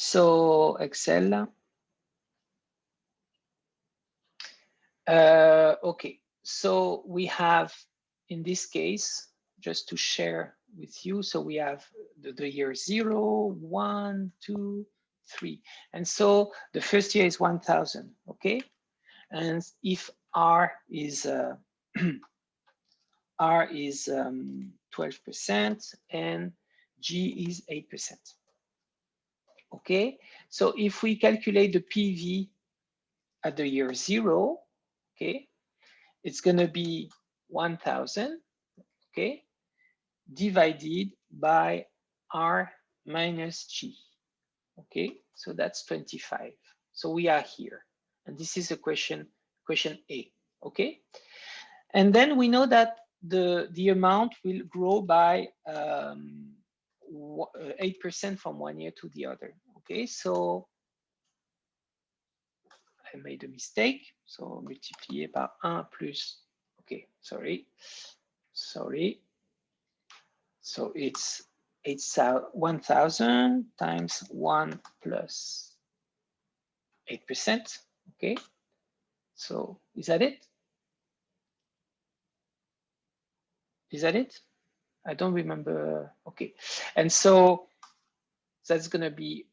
So Excel. Okay, so we have, in this case, just to share with you, so we have the year 0, 1, 2, 3. And so the first year is 1,000, okay? And if R is R is 12% and G is 8%. Okay, so if we calculate the PV at the year 0, okay, it's going to be 1,000, okay, divided by R minus G. Okay, so that's 25. So we are here, and this is a question A. Okay, and then we know that the amount will grow by 8% from one year to the other. Okay, so I made a mistake. So multiplié par 1 plus, okay, sorry. So it's 1,000 times 1 plus 8%. Okay, so is that it? Is that it? I don't remember. Okay, and so that's going to be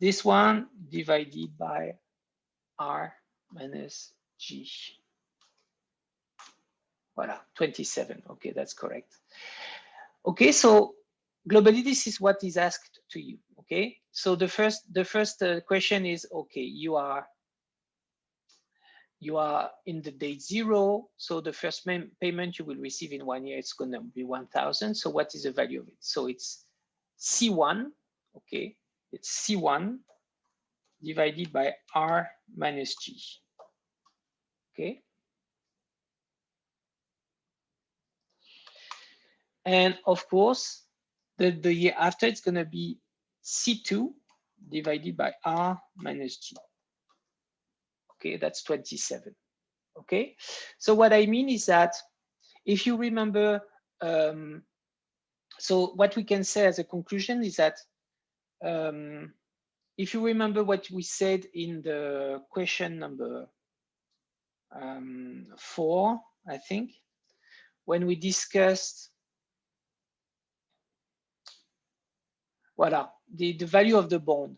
this one divided by R minus G. Voilà, 27. Okay, that's correct. Okay, so globally, this is what is asked to you. Okay, so the first question is, okay, you are in the date 0, so the first payment you will receive in 1 year, it's going to be 1,000. So what is the value of it? So it's C1. Okay, it's C1 divided by R minus G. Okay. And of course, the year after, it's going to be C2 divided by R minus G. Okay, that's 27. Okay, so what I mean is that if you remember, so what we can say as a conclusion is that if you remember what we said in the question number 4, I think, when we discussed the value of the bond,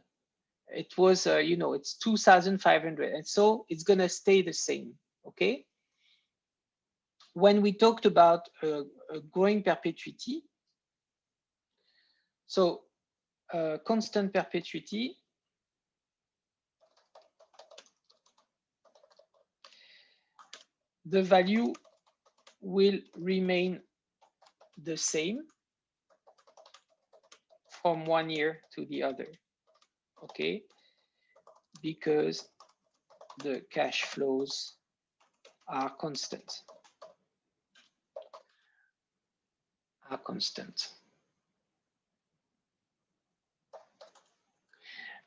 it was, it's 2,500. And so it's going to stay the same. Okay. When we talked about a growing perpetuity, so constant perpetuity, the value will remain the same from 1 year to the other. Okay, because the cash flows are constant.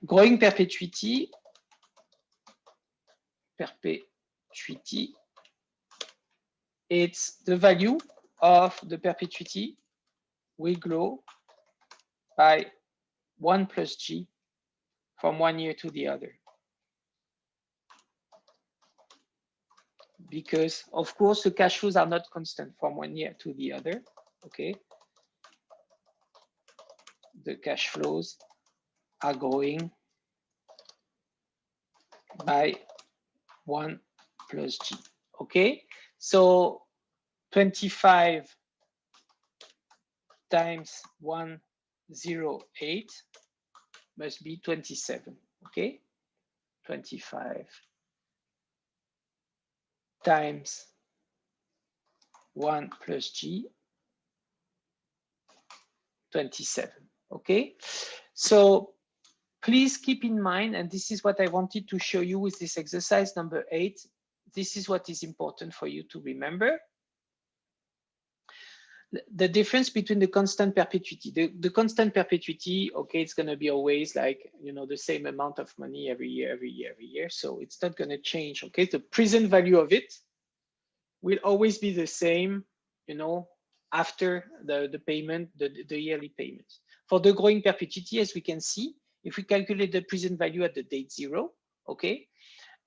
Growing perpetuity, it's the value of the perpetuity will grow by 1 plus G from 1 year to the other. Because of course the cash flows are not constant from 1 year to the other. Okay, the cash flows are growing by 1 plus G. Okay, so 25 times 108 must be 27. Okay, 25 times 1 plus G, 27. Okay, so please keep in mind, and this is what I wanted to show you with this exercise number 8. This is what is important for you to remember. The difference between the constant perpetuity. The constant perpetuity, okay, it's going to be always like, the same amount of money every year. So it's not going to change, okay? The present value of it will always be the same, after the payment, the yearly payment. For the growing perpetuity, as we can see, If we calculate the present value at the date 0, okay,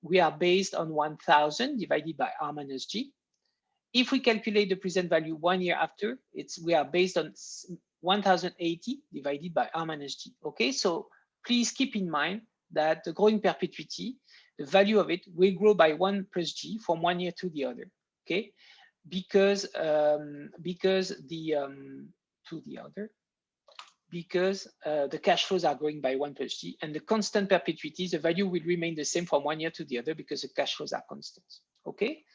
we are based on 1000 divided by R minus G. If we calculate the present value 1 year after, we are based on 1080 divided by R minus G. Okay, so please keep in mind that the growing perpetuity, the value of it will grow by 1 plus G from 1 year to the other. Okay, because the cash flows are growing by 1 plus G, and the constant perpetuity, the value will remain the same from 1 year to the other because the cash flows are constant. Okay.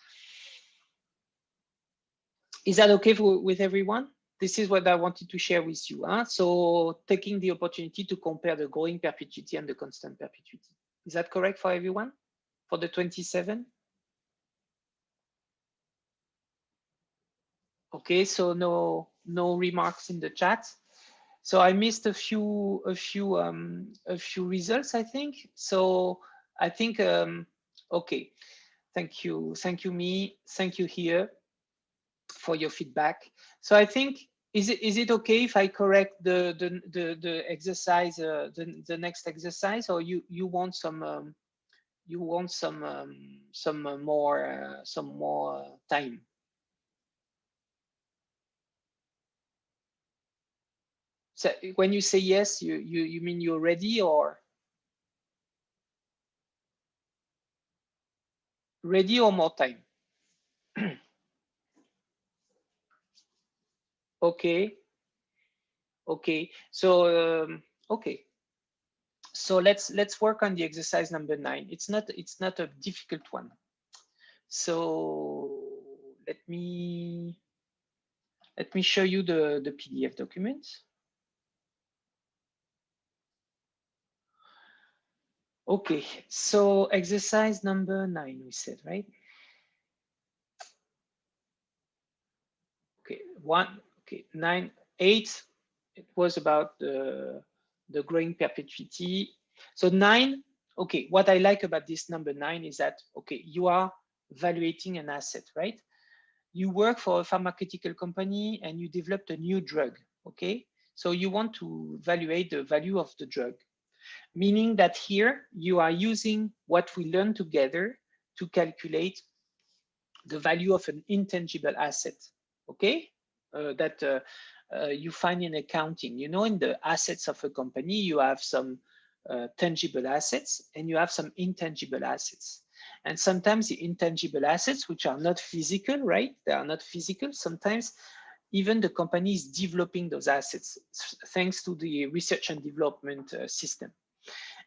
Is that okay with everyone? This is what I wanted to share with you. Huh? So taking the opportunity to compare the growing perpetuity and the constant perpetuity. Is that correct for everyone? For the 27? Okay, so no remarks in the chat. So I missed a few results, I think. So I think okay. Thank you, Me. Thank you here for your feedback. So I think is it okay if I correct the exercise, the next exercise, or you want some more time? So when you say yes, you mean you're ready, or ready, or more time? Okay. Okay. So okay. So let's work on the exercise number 9. It's not a difficult one. So let me show you the PDF document. Okay, so exercise number 9, we said, right? Okay, 9, 8, it was about the growing perpetuity. So 9, okay, what I like about this number 9 is that, okay, you are evaluating an asset, right? You work for a pharmaceutical company and you developed a new drug, okay? So you want to evaluate the value of the drug, meaning that here you are using what we learned together to calculate the value of an intangible asset, okay? That you find in accounting. You know, in the assets of a company, you have some tangible assets and you have some intangible assets. And sometimes the intangible assets, which are not physical, right? They are not physical. Sometimes even the company is developing those assets thanks to the research and development system.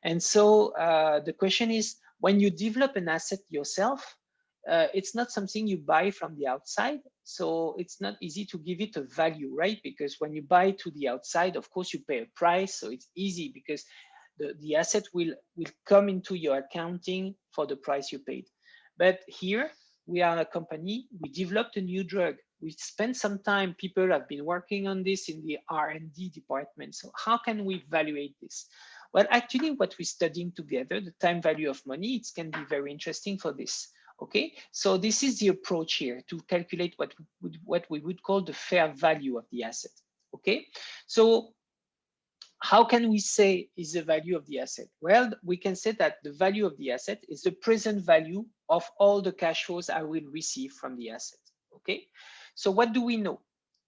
And so the question is, when you develop an asset yourself, it's not something you buy from the outside. So it's not easy to give it a value, right? Because when you buy to the outside, of course, you pay a price. So it's easy because the asset will come into your accounting for the price you paid. But here we are a company, we developed a new drug. We spent some time, people have been working on this in the R&D department. So how can we evaluate this? Well, actually, what we're studying together, the time value of money, it can be very interesting for this. Okay, so this is the approach here to calculate what we would call the fair value of the asset. Okay, so how can we say is the value of the asset? Well, we can say that the value of the asset is the present value of all the cash flows I will receive from the asset. Okay, so what do we know?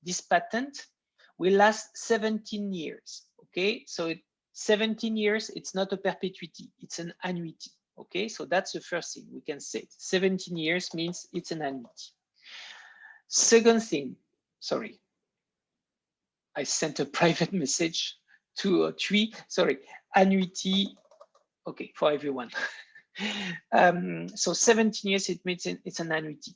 This patent will last 17 years. Okay, so 17 years, it's not a perpetuity, it's an annuity. Okay, so that's the first thing we can say. 17 years means it's an annuity. Second thing, sorry, I sent a private message to Tui, sorry, annuity, okay, for everyone. So 17 years, it means it's an annuity.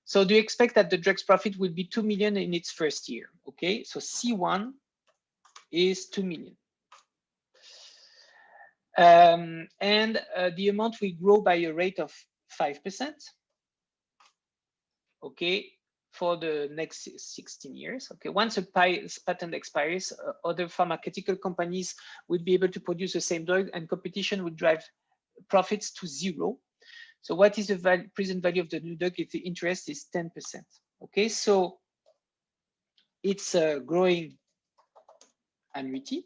So do you expect that the drug's profit will be 2 million in its first year? Okay, so C1 is 2 million. And the amount will grow by a rate of 5%. Okay, for the next 16 years. Okay, once a patent expires, other pharmaceutical companies will be able to produce the same drug, and competition will drive profits to 0. So what is the present value of the new drug if the interest is 10%? Okay, so it's a growing annuity.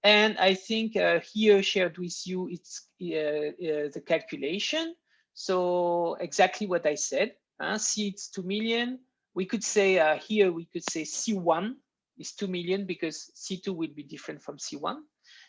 And I think here shared with you, it's the calculation. So exactly what I said, C it's 2 million. We could say here, we could say C1 is 2 million because C2 will be different from C1.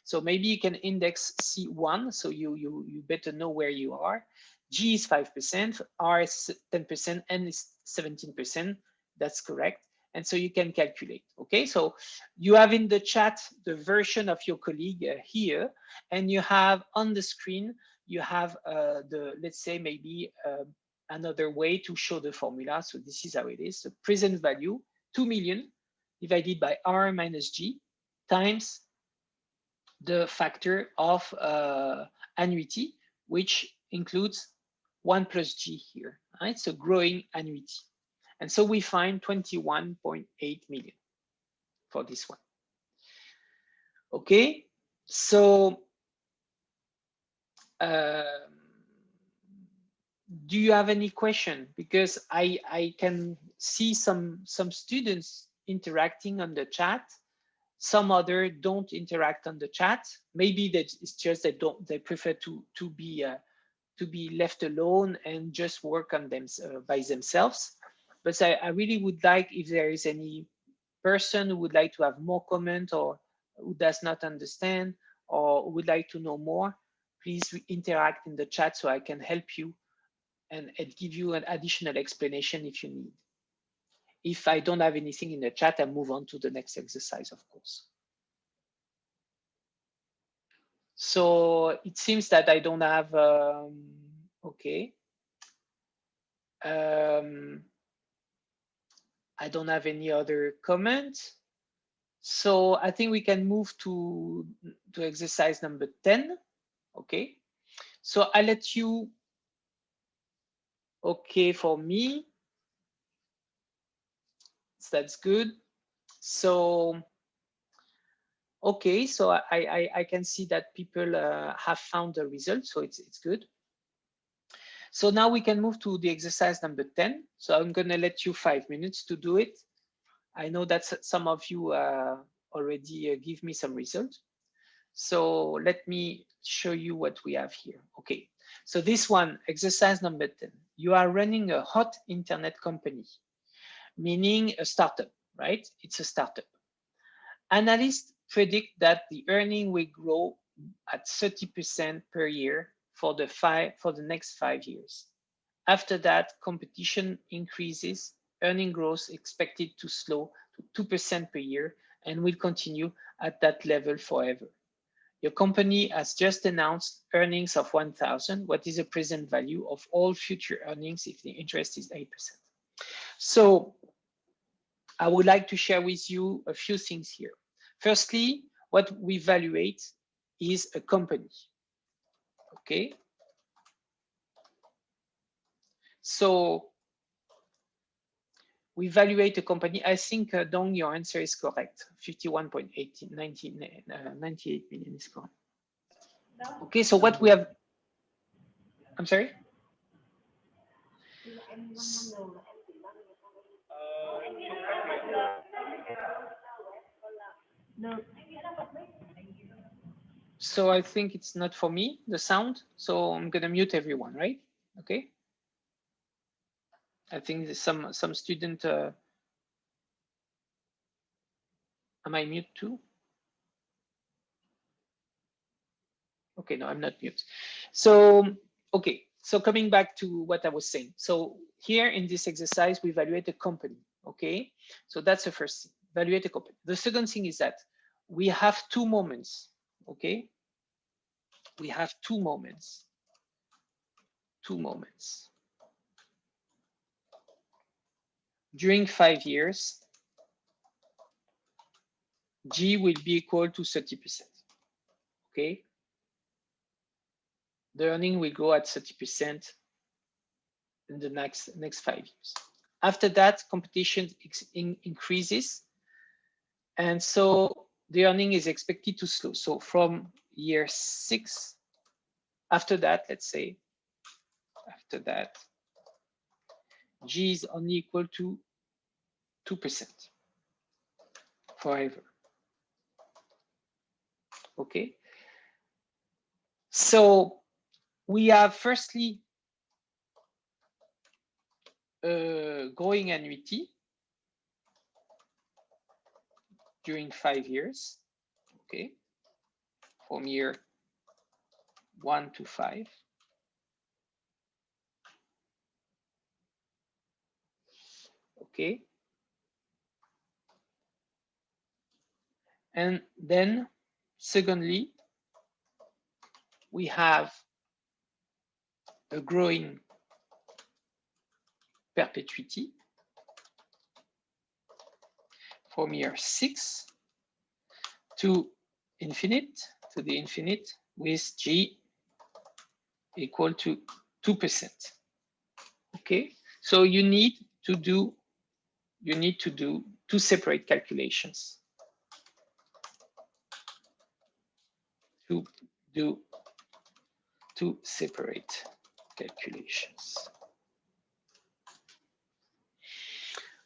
So maybe you can index C1, so you better know where you are. G is 5%, R is 10%, N is 17%. That's correct. And so you can calculate. Okay, so you have in the chat the version of your colleague here, and you have on the screen, you have let's say maybe another way to show the formula. So this is how it is. The present value, 2 million divided by R minus G times the factor of annuity, which includes 1 plus G here, right? So growing annuity. And so we find 21.8 million for this one. Okay, so do you have any question? Because I can see some students interacting on the chat. Some other don't interact on the chat. Maybe that it's just they prefer to be left alone and just work on them by themselves. But I really would like, if there is any person who would like to have more comment or who does not understand or would like to know more, please interact in the chat so I can help you and give you an additional explanation if you need. If I don't have anything in the chat, I'll move on to the next exercise, of course. So it seems that I don't have, okay. I don't have any other comment. So I think we can move to exercise number 10. Okay. So I'll let you, okay, for me. So that's good. So, okay, so I can see that people have found the result, so it's good. So now we can move to the exercise number 10. So I'm gonna let you 5 minutes to do it. I know that some of you already give me some results. So let me show you what we have here. Okay, so this one, exercise number 10. You are running a hot internet company, meaning a startup, right? It's a startup. Analysts predict that the earning will grow at 30% per year for the next 5 years. After that, competition increases, earning growth expected to slow to 2% per year and will continue at that level forever. Your company has just announced earnings of 1,000. What is the present value of all future earnings if the interest is 8%? So I would like to share with you a few things here. Firstly, what we evaluate is a company. Okay. So we evaluate a company. I think, Dong, your answer is correct. 51.8, 98 million is correct. Okay, so what we have, I'm sorry? No. So I think it's not for me, the sound. So I'm gonna mute everyone, right? Okay. I think some student, am I mute too? Okay, no, I'm not mute. So, okay, so coming back to what I was saying. So here in this exercise, we evaluate a company, okay? So that's the first thing, evaluate a company. The second thing is that we have 2 moments, okay? We have 2 moments, 2 moments. During 5 years, G will be equal to 30%, okay? The earning will grow at 30% in the next 5 years. After that, competition increases. And so the earning is expected to slow. So from year 6, after that, let's say, after that, G is only equal to 2% forever. Okay. So we have firstly growing annuity during 5 years. Okay. From year 1 to 5. Okay. And then secondly, we have a growing perpetuity from year 6 to infinite, to the infinite, with G equal to 2%. Okay, so you need to do two separate calculations to do two separate calculations.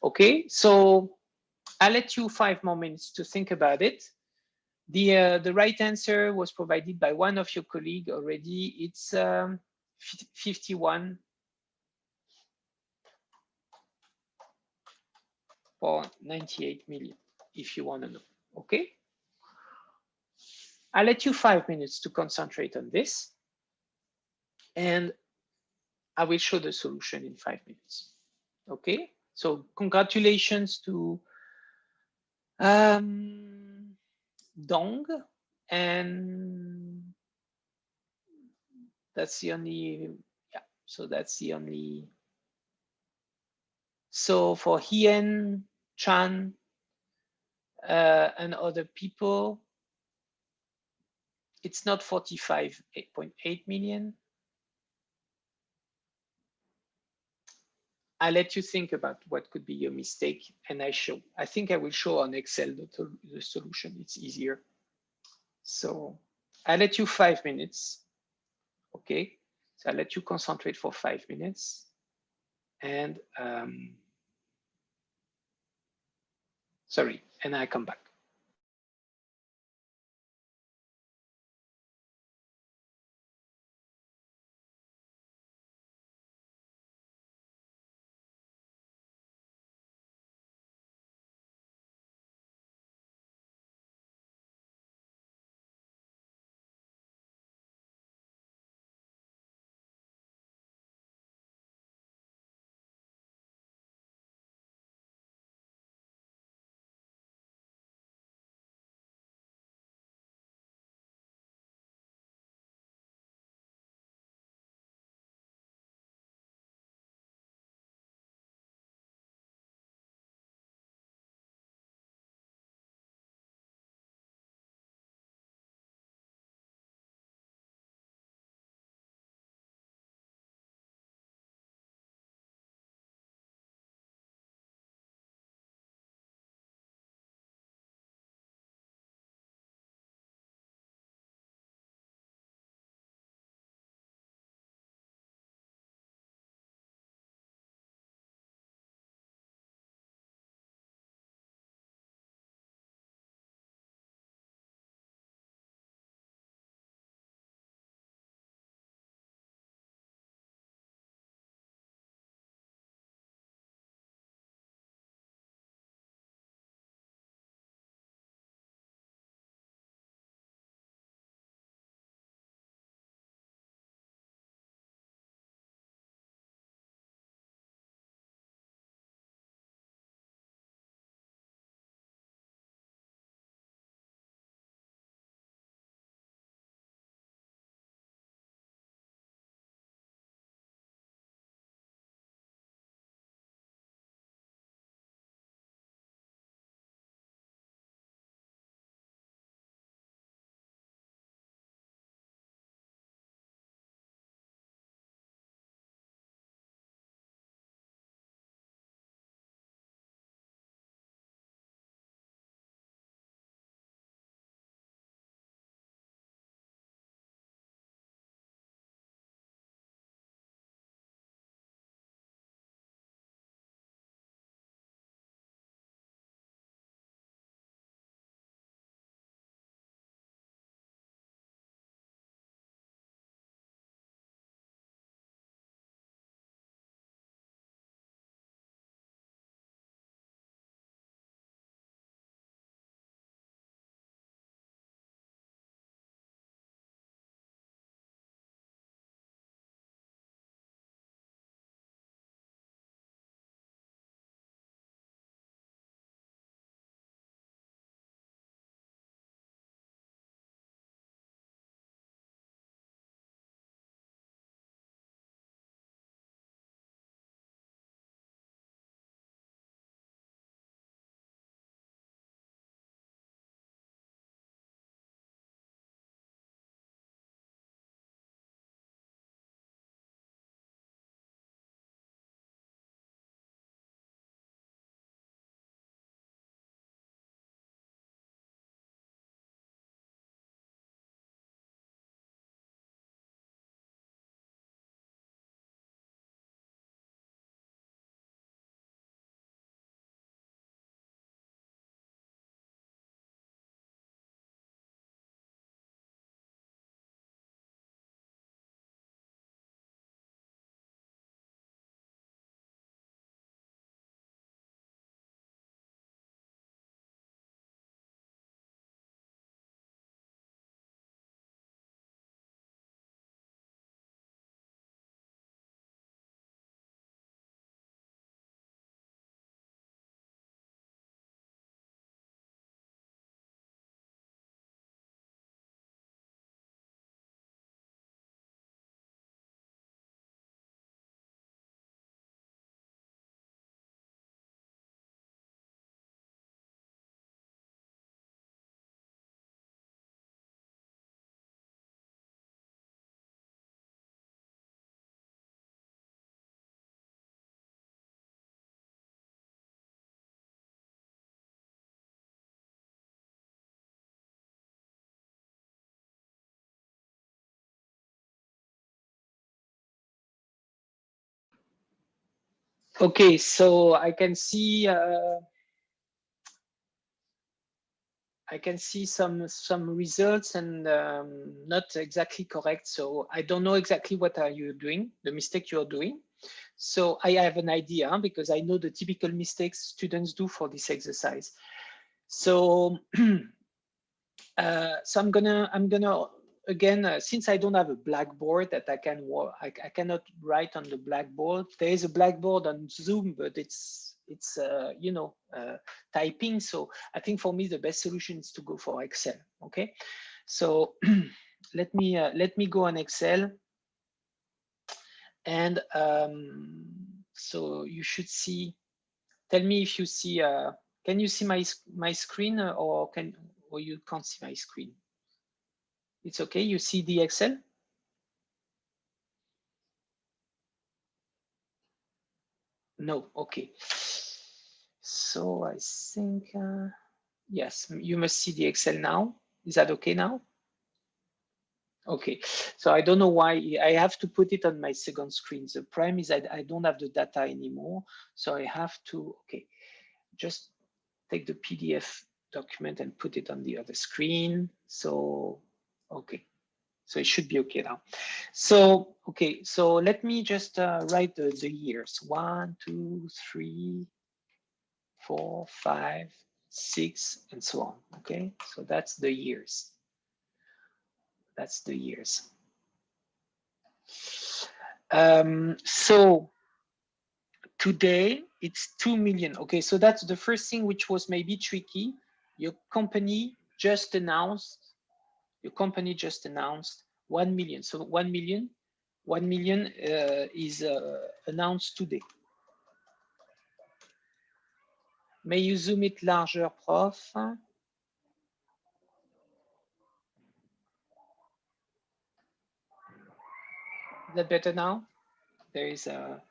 Okay, so I'll let you 5 more minutes to think about it. The right answer was provided by one of your colleagues already. It's 51.98 million, if you want to know. Okay, I'll let you 5 minutes to concentrate on this, and I will show the solution in 5 minutes. Okay, so congratulations to Dong, and that's the only, yeah, so that's the only. So for Hien, Chan, and other people, it's not 45.8 million. I let you think about what could be your mistake, and I think I will show on Excel the solution. It's easier. So I let you 5 minutes. Okay, so I let you concentrate for 5 minutes, and sorry, and I come back. Okay, so I can see some results and not exactly correct. So I don't know exactly what are you doing, the mistake you're doing. So I have an idea because I know the typical mistakes students do for this exercise. So so I'm gonna again, since I don't have a blackboard that I can work, I cannot write on the blackboard. There is a blackboard on Zoom, but it's you know, typing. So I think for me the best solution is to go for Excel. Okay, so let me go on Excel, and so you should see. Tell me if you see. Can you see my screen, or you can't see my screen? It's okay. You see the Excel? No. Okay. So I think yes, you must see the Excel now. Is that okay now? Okay. So I don't know why I have to put it on my second screen. The problem is I don't have the data anymore. So I have to, okay, just take the PDF document and put it on the other screen. So, okay. So it should be okay now. So, okay, so let me just write the years. 1, 2, 3, 4, 5, 6, and so on. Okay, so that's the years. That's the years. So today it's 2 million. Okay, so that's the first thing which was maybe tricky. Your company just announced 1 million. So 1 million is announced today. May you zoom it larger, Prof? Is that better now? There is a...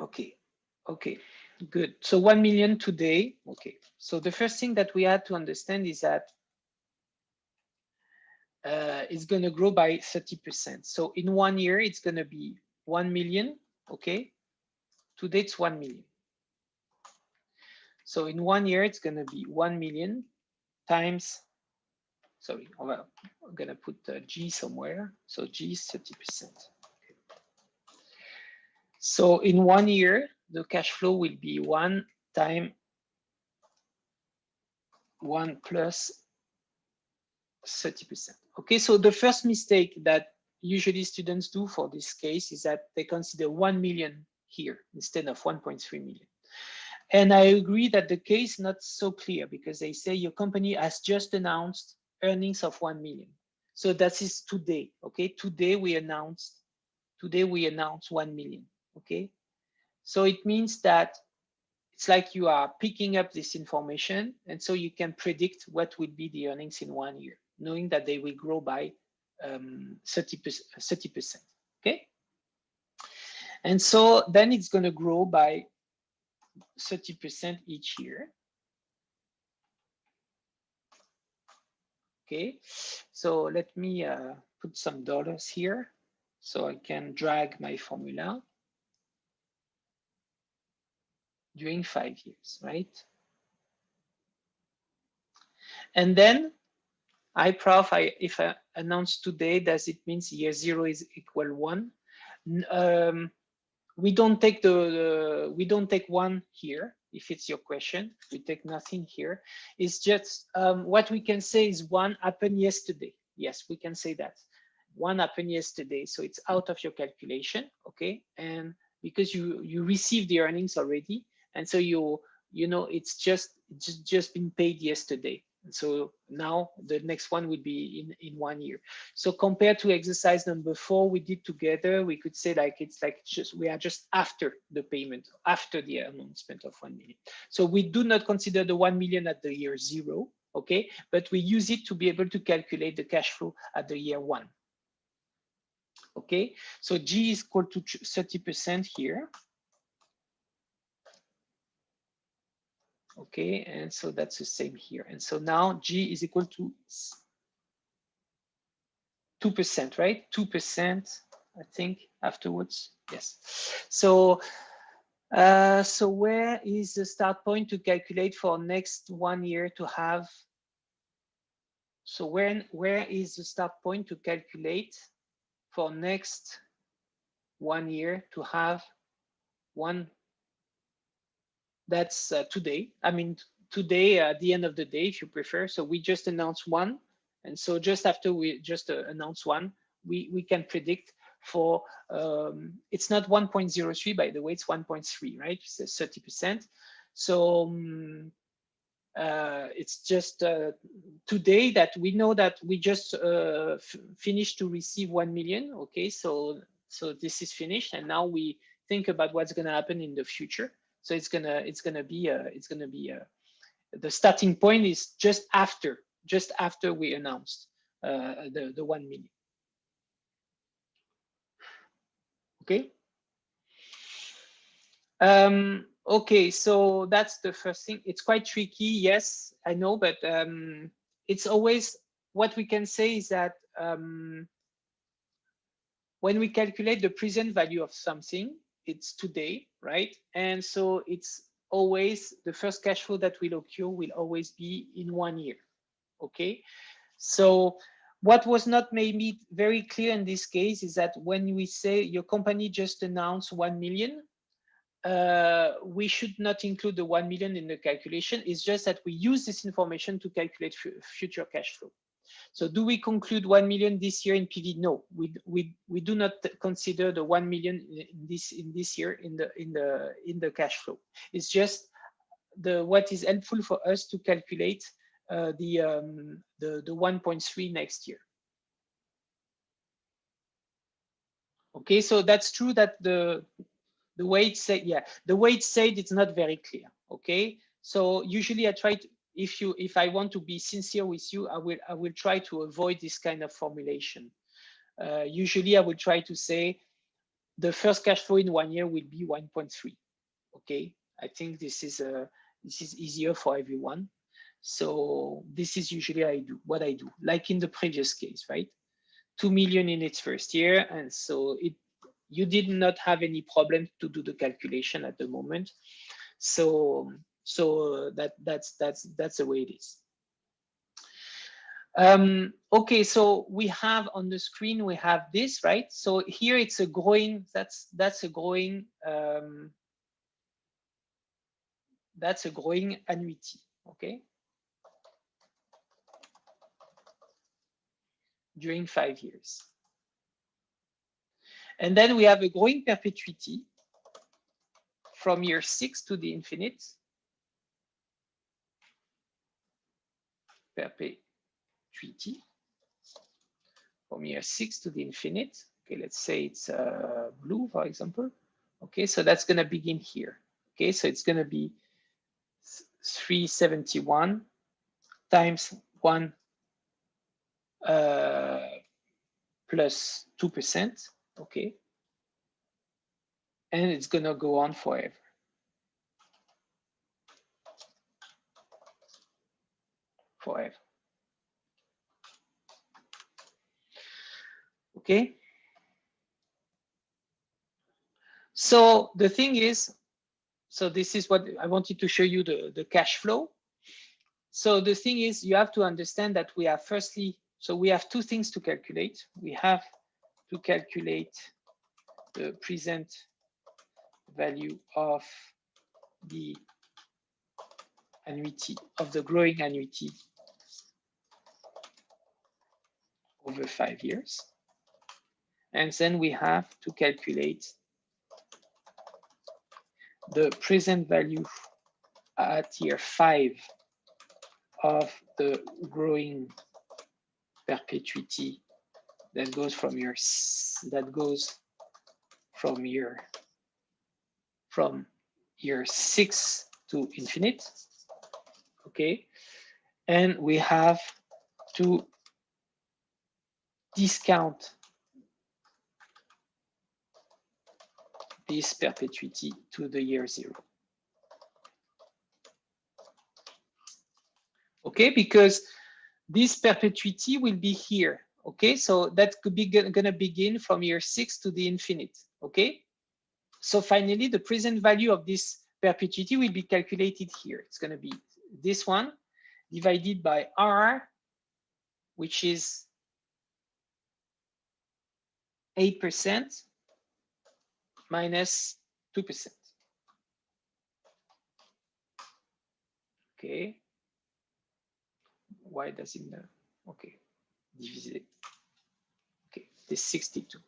Okay, okay, good. So 1 million today. Okay, so the first thing that we had to understand is that it's going to grow by 30%. So in 1 year, it's going to be 1 million. Okay, today it's 1 million. So in 1 year, it's going to be 1 million times, sorry, I'm going to put G somewhere. So G is 30%. So in 1 year, the cash flow will be 1 times 1 plus 30%. Okay, so the first mistake that usually students do for this case is that they consider 1 million here instead of 1.3 million. And I agree that the case is not so clear because they say your company has just announced earnings of 1 million. So that is today. Okay, today we announced 1 million. Okay, so it means that it's like you are picking up this information, and so you can predict what will be the earnings in 1 year, knowing that they will grow by 30%. Okay, and so then it's going to grow by 30% each year. Okay, so let me put some dollars here so I can drag my formula during 5 years, right? And then Prof, if I announce today, does it mean year 0 is equal 1? We don't take we don't take 1 here. If it's your question, we take nothing here. It's just what we can say is 1 happened yesterday. Yes, we can say that 1 happened yesterday, so it's out of your calculation. Okay, and because you received the earnings already, and so you know it's just been paid yesterday. So now the next one would be in 1 year. So compared to exercise number 4 we did together, we could say like it's like just we are just after the payment, after the announcement of 1 million. So we do not consider the 1 million at the year 0, okay, but we use it to be able to calculate the cash flow at the year 1. Okay, so G is equal to 30% here. Okay, and so that's the same here. And so now G is equal to 2%, right? 2% I think, afterwards. Yes. So, so where is the start point to calculate for next 1 year to have? So where is the start point to calculate for next 1 year to have one? That's today. I mean, today at the end of the day, if you prefer. So we just announced one. And so just after we just announce one, we can predict for, it's not 1.03, by the way, it's 1.3, right? It's 30%. So it's just today that we know that we just finished to receive 1 million. Okay, so this is finished, and now we think about what's going to happen in the future. So it's gonna be the starting point is just after we announced the 1 million. Okay. Okay, so that's the first thing. It's quite tricky, yes, I know, but it's always what we can say is that when we calculate the present value of something, it's today, right? And so it's always the first cash flow that will occur will always be in 1 year. Okay, so what was not maybe very clear in this case is that when we say your company just announced 1 million, we should not include the 1 million in the calculation. It's just that we use this information to calculate future cash flow. So do we conclude 1 million this year in PV? No, we do not consider the 1 million in this year in the cash flow. It's just what is helpful for us to calculate the 1.3 next year. Okay, so that's true that the way it's said, yeah, the way it's said, it's not very clear. Okay, so usually I try to, if I want to be sincere with you, I will try to avoid this kind of formulation. Usually I will try to say the first cash flow in 1 year will be 1.3. Okay, I think this is easier for everyone. So this is usually what I do, like in the previous case, right? 2 million in its first year, and so you did not have any problem to do the calculation at the moment. So that's the way it is. Okay, so we have on the screen, we have this, right? So here it's a growing, that's a growing annuity, okay? During 5 years. And then we have a growing perpetuity from year 6 to the infinite. Perpetuity from year 6 to the infinite. Okay, let's say it's blue, for example. Okay, so that's going to begin here. Okay, so it's going to be 371 times 1 plus 2%. Okay, and it's going to go on forever. Forever. Okay. So the thing is, so this is what I wanted to show you, the cash flow. So the thing is, you have to understand that we have firstly, so we have two things to calculate. We have to calculate the present value of the annuity, of the growing annuity over 5 years. And then we have to calculate the present value at year 5 of the growing perpetuity that goes from year 6 to infinite. Okay, and we have to discount this perpetuity to the year 0. Okay, because this perpetuity will be here. Okay, so that could be going to begin from year 6 to the infinite. Okay, so finally, the present value of this perpetuity will be calculated here. It's going to be this one divided by R, which is 8% minus 2%. Okay. Why does it matter? Okay. Divide. Okay. This 62.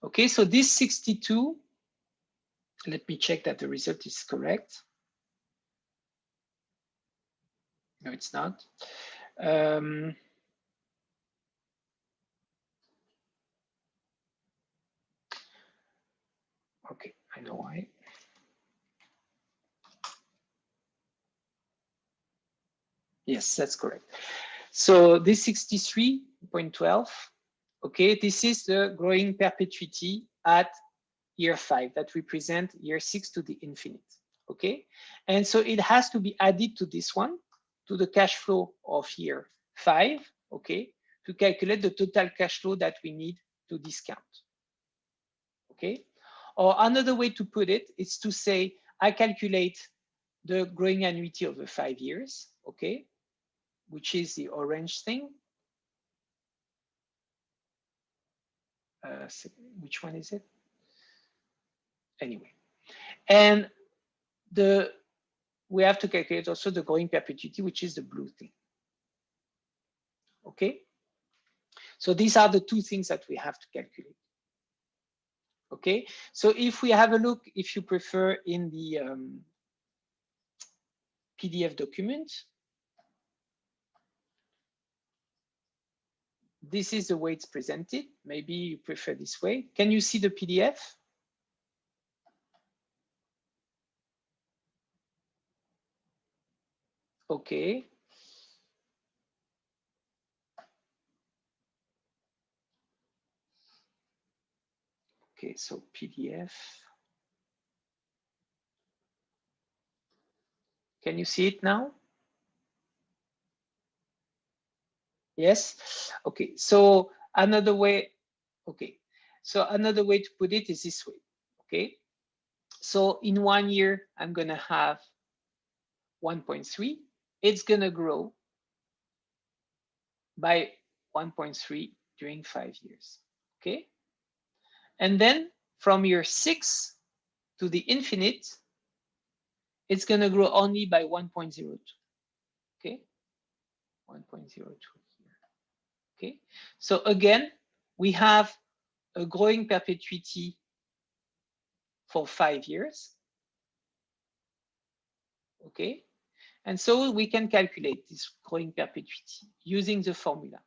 Okay. So this 62, let me check that the result is correct. No, it's not. Okay. I know why. Yes, that's correct. So this 63.12, okay, this is the growing perpetuity at year 5 that represent year 6 to the infinite, okay? And so it has to be added to this one, to the cash flow of year 5, okay, to calculate the total cash flow that we need to discount, okay? Or another way to put it is to say, I calculate the growing annuity over 5 years, okay, which is the orange thing. Which one is it? Anyway, and we have to calculate also the growing perpetuity, which is the blue thing. Okay, so these are the two things that we have to calculate. Okay, so if we have a look, if you prefer, in the PDF document, this is the way it's presented. Maybe you prefer this way. Can you see the PDF? Okay. Okay, so PDF. Can you see it now? Yes. Okay, so another way, okay, so another way to put it is this way. Okay, so in 1 year, I'm going to have 1.3. It's going to grow by 1.3 during 5 years. Okay, and then from year 6 to the infinite, it's going to grow only by 1.02. Okay, 1.02 here. Okay, so again, we have a growing perpetuity for 5 years. Okay, and so we can calculate this growing perpetuity using the formula.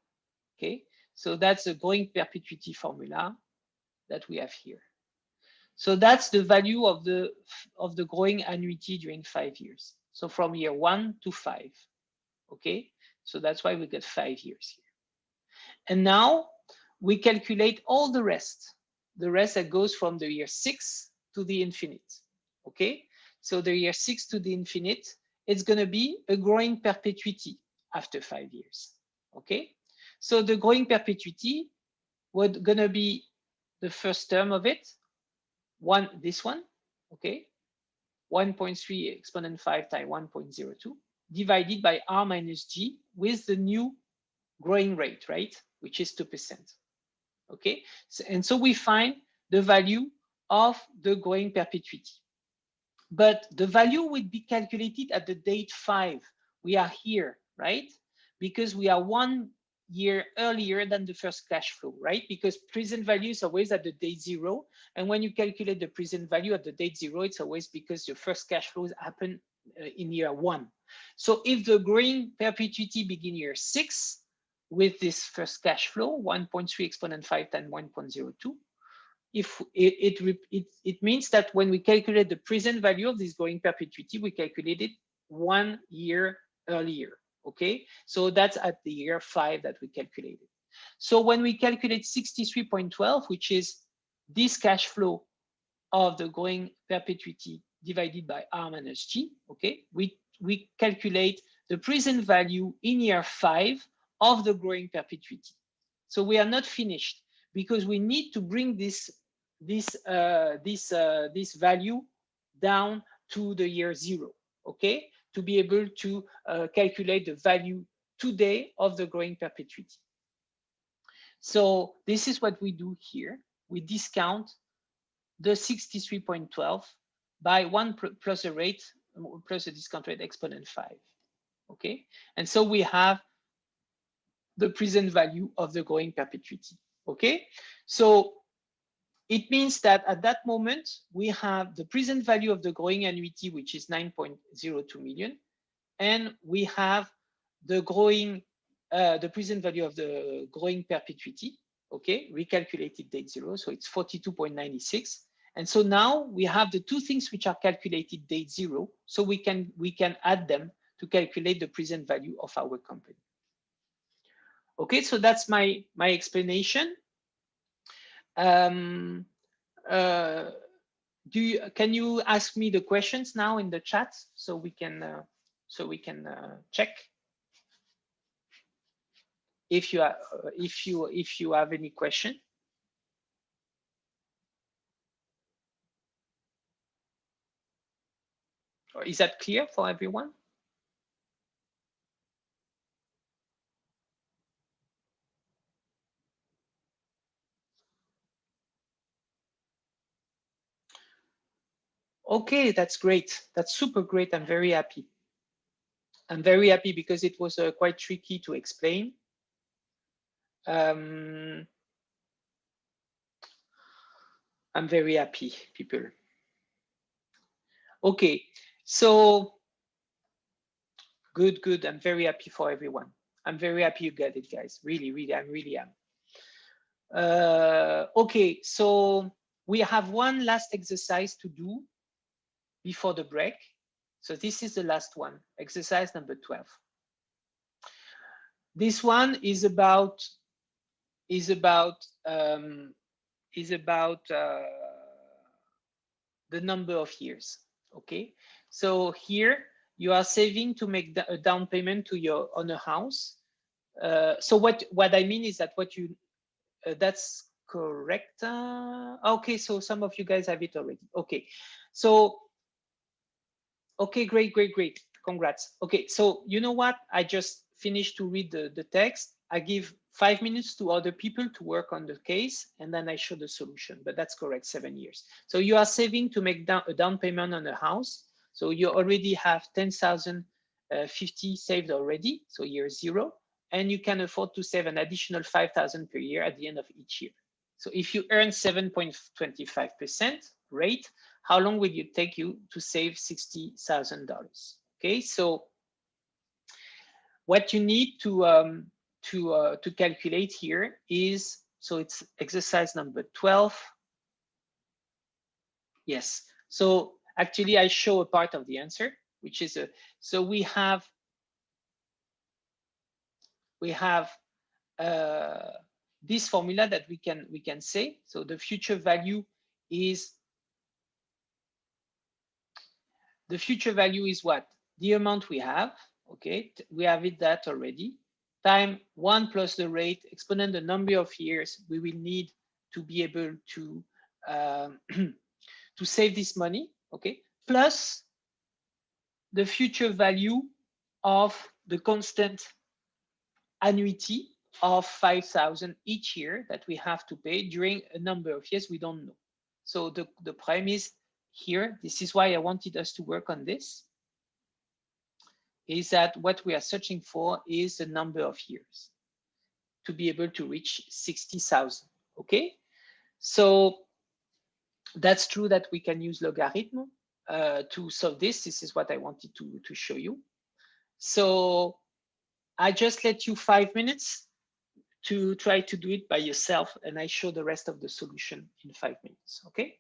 Okay, so that's the growing perpetuity formula that we have here. So that's the value of the growing annuity during 5 years. So from year 1 to 5. Okay, so that's why we get 5 years here. And now we calculate all the rest that goes from the year 6 to the infinite. Okay, so the year 6 to the infinite, it's going to be a growing perpetuity after 5 years. Okay, so the growing perpetuity would going to be the first term of it, this one, okay, 1.3 exponent 5 times 1.02 divided by R minus G with the new growing rate, right, which is 2%. Okay, and so we find the value of the growing perpetuity. But the value would be calculated at the date 5. We are here, right? Because we are 1 year earlier than the first cash flow, right? Because present value is always at the date 0. And when you calculate the present value at the date 0, it's always because your first cash flows happen in year 1. So if the growing perpetuity begin year 6 with this first cash flow, 1.3 exponent 5 times 1.02, if it means that when we calculate the present value of this growing perpetuity, we calculate it 1 year earlier. Okay, so that's at the year 5 that we calculated. So when we calculate 63.12, which is this cash flow of the growing perpetuity divided by R minus G, okay, we calculate the present value in year 5 of the growing perpetuity. So we are not finished because we need to bring this value down to the year 0, okay, to be able to calculate the value today of the growing perpetuity. So this is what we do here. We discount the 63.12 by 1 plus a rate plus a discount rate exponent 5. Okay, and so we have the present value of the growing perpetuity. Okay, so it means that at that moment we have the present value of the growing annuity, which is 9.02 million, and we have the present value of the growing perpetuity. Okay, recalculated date 0, so it's 42.96. And so now we have the two things which are calculated date 0, so we can add them to calculate the present value of our company. Okay, so that's my explanation. Can you ask me the questions now in the chat so we can check if you have any question? Or is that clear for everyone? Okay, that's great. That's super great. I'm very happy. I'm very happy because it was quite tricky to explain. I'm very happy, people. Okay, so good. I'm very happy for everyone. I'm very happy you got it, guys. Really, I really am. Okay, so we have one last exercise to do before the break. So this is the last one, exercise number 12. This one is about the number of years. Okay, so here you are saving to make a down payment on a house. So what I mean is that that's correct. Okay, so some of you guys have it already. Okay, so okay, great. Congrats. Okay, so you know what? I just finished to read the text. I give 5 minutes to other people to work on the case, and then I show the solution. But that's correct, 7 years. So you are saving to make a down payment on a house. So you already have 10,050 saved already, so year 0, and you can afford to save an additional 5,000 per year at the end of each year. So if you earn 7.25% rate, how long will it take you to save $60,000? Okay, so what you need to calculate here is, so it's exercise number 12. Yes, so actually I show a part of the answer, which is so we have this formula that we can say. So the future value is what? The amount we have, okay, we have that already, time 1 plus the rate, exponent the number of years we will need to be able to to save this money, okay, plus the future value of the constant annuity of 5,000 each year that we have to pay during a number of years we don't know. So the premise here, this is why I wanted us to work on this, is that what we are searching for is the number of years to be able to reach 60,000. Okay, so that's true that we can use logarithm to solve this. This is what I wanted to show you. So I just let you 5 minutes to try to do it by yourself, and I show the rest of the solution in 5 minutes. Okay.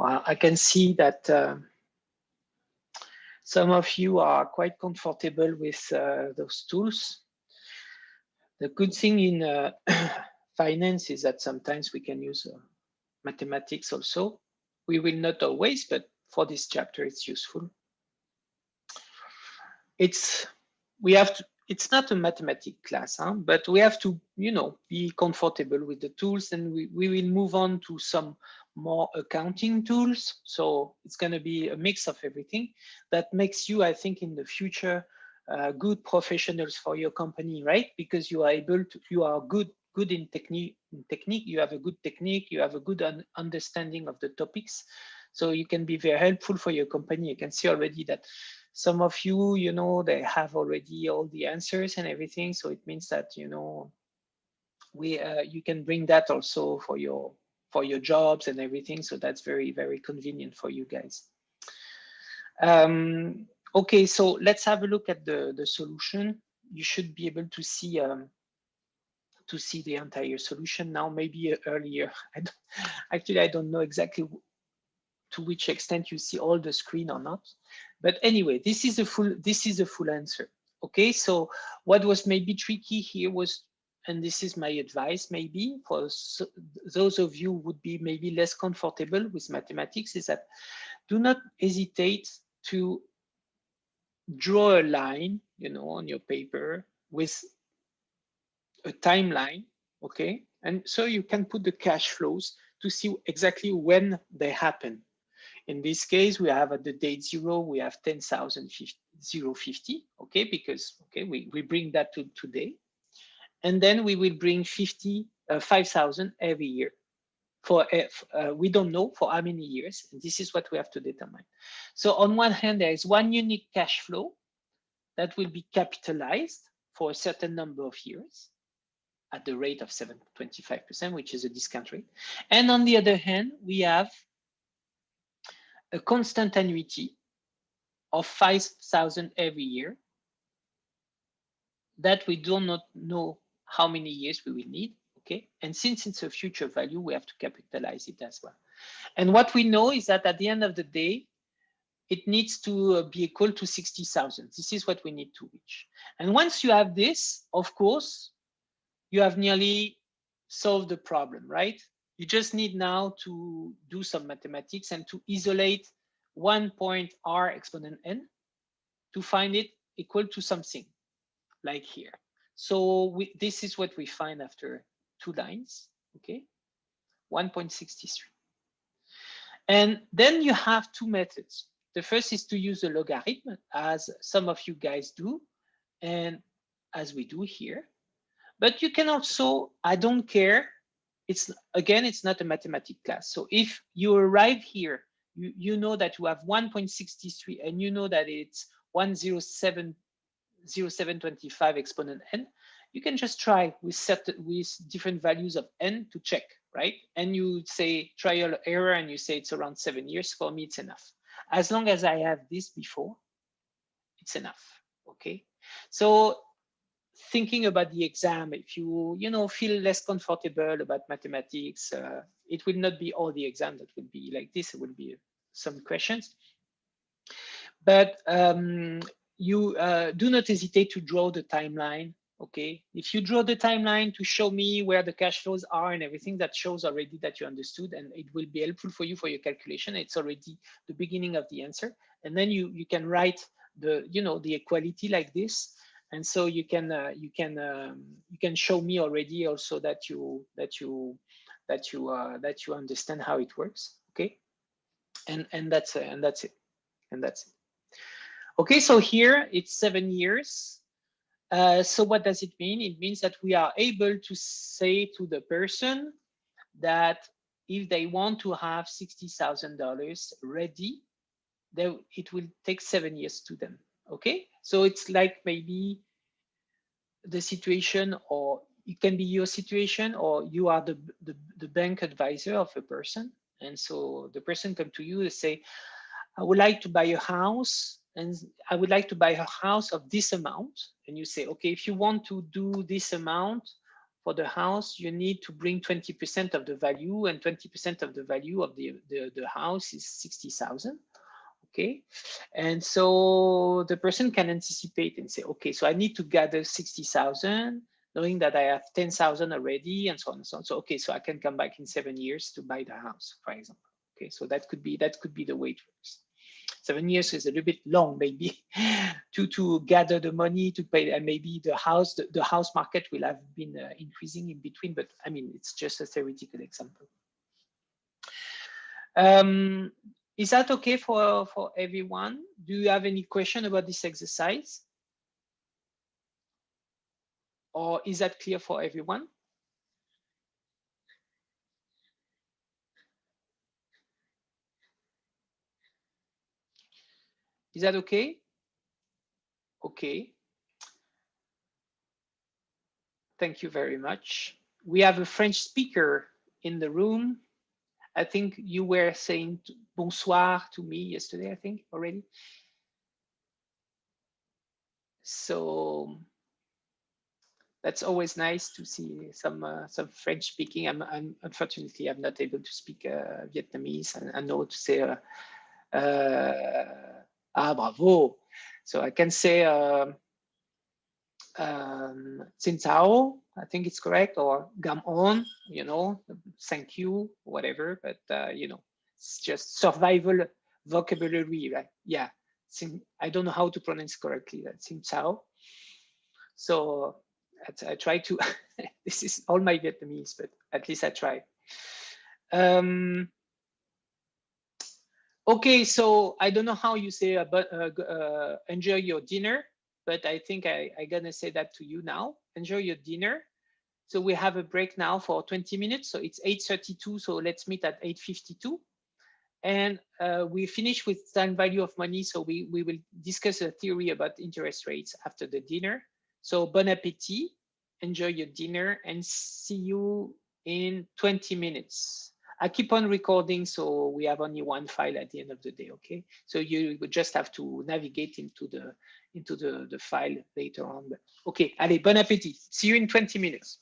I can see that some of you are quite comfortable with those tools. The good thing in finance is that sometimes we can use mathematics also. We will not always, but for this chapter, it's useful. It's not a mathematics class, huh? But we have to, be comfortable with the tools, and we will move on to some more accounting tools. So it's going to be a mix of everything that makes you, I think, in the future, good professionals for your company, right? Because you are good in technique. You have a good technique. You have a good understanding of the topics. So you can be very helpful for your company. You can see already that some of you, they have already all the answers and everything. So it means that, you can bring that also for your jobs and everything. So that's very, very convenient for you guys. Okay, so let's have a look at the solution. You should be able to see the entire solution now, maybe earlier. Actually, I don't know exactly to which extent you see all the screen or not. But anyway, this is a full answer. Okay, so what was maybe tricky here was, and this is my advice maybe for those of you who would be maybe less comfortable with mathematics, is that do not hesitate to draw a line, on your paper with a timeline, okay? And so you can put the cash flows to see exactly when they happen. In this case, we have at the date 0, we have 10,050, okay, because we bring that to today. And then we will bring 5,000 every year. For we don't know for how many years, and this is what we have to determine. So on one hand, there is one unique cash flow that will be capitalized for a certain number of years at the rate of 7.25%, which is a discount rate. And on the other hand, we have a constant annuity of 5,000 every year that we do not know how many years we will need, okay? And since it's a future value, we have to capitalize it as well. And what we know is that at the end of the day, it needs to be equal to 60,000. This is what we need to reach. And once you have this, of course, you have nearly solved the problem, right? You just need now to do some mathematics and to isolate 1 point r exponent n to find it equal to something like here. So this is what we find after 2 lines, okay? 1.63. And then you have 2 methods. The first is to use a logarithm, as some of you guys do, and as we do here. But you can also, I don't care. It's not a mathematics class. So if you arrive here, you know that you have 1.63 and you know that it's 107.0725 exponent n. You can just try with different values of n to check, right? And you say trial error and you say it's around 7 years. For me, it's enough. As long as I have this before, it's enough, okay? So thinking about the exam, if you feel less comfortable about mathematics, it will not be all the exam that will be like this. It will be some questions, but you do not hesitate to draw the timeline. Okay, if you draw the timeline to show me where the cash flows are and everything, that shows already that you understood, and it will be helpful for you for your calculation. It's already the beginning of the answer, and then you can write the the equality like this. And so you can show me already also that you understand how it works, okay? And that's it. Okay, so here it's 7 years. So what does it mean? It means that we are able to say to the person that if they want to have $60,000 ready, it will take 7 years to them. Okay, so it's like maybe the situation, or it can be your situation, or you are the bank advisor of a person. And so the person come to you and say, I would like to buy a house, and I would like to buy a house of this amount. And you say, okay, if you want to do this amount for the house, you need to bring 20% of the value, and 20% of the value of the house is 60,000. Okay, and so the person can anticipate and say, okay, so I need to gather 60,000, knowing that I have 10,000 already, and so on and so on. So okay, so I can come back in 7 years to buy the house, for example. Okay, so that could be the way it works. 7 years is a little bit long, maybe, to gather the money to pay, and maybe the house market will have been increasing in between. But I mean, it's just a theoretical example. Is that okay for everyone? Do you have any question about this exercise? Or is that clear for everyone? Is that okay? Okay. Thank you very much. We have a French speaker in the room. I think you were saying bonsoir to me yesterday, I think, already. So that's always nice to see some French speaking. Unfortunately, I'm not able to speak Vietnamese, and I know to say bravo. So I can say xin chào, I think it's correct, or gam on, you know, thank you, whatever. But you know, it's just survival vocabulary, right? Yeah, I don't know how to pronounce correctly that xin chào. So I try to. This is all my Vietnamese, but at least I try. Okay, so I don't know how you say, but enjoy your dinner. But I think I'm gonna say that to you now. Enjoy your dinner. So we have a break now for 20 minutes. So it's 8:32. So let's meet at 8:52. And we finish with time value of money. So we will discuss a theory about interest rates after the dinner. So bon appetit, enjoy your dinner, and see you in 20 minutes. I keep on recording, so we have only one file at the end of the day, okay? So you would just have to navigate into the file later on. Okay, allez, bon appétit. See you in 20 minutes.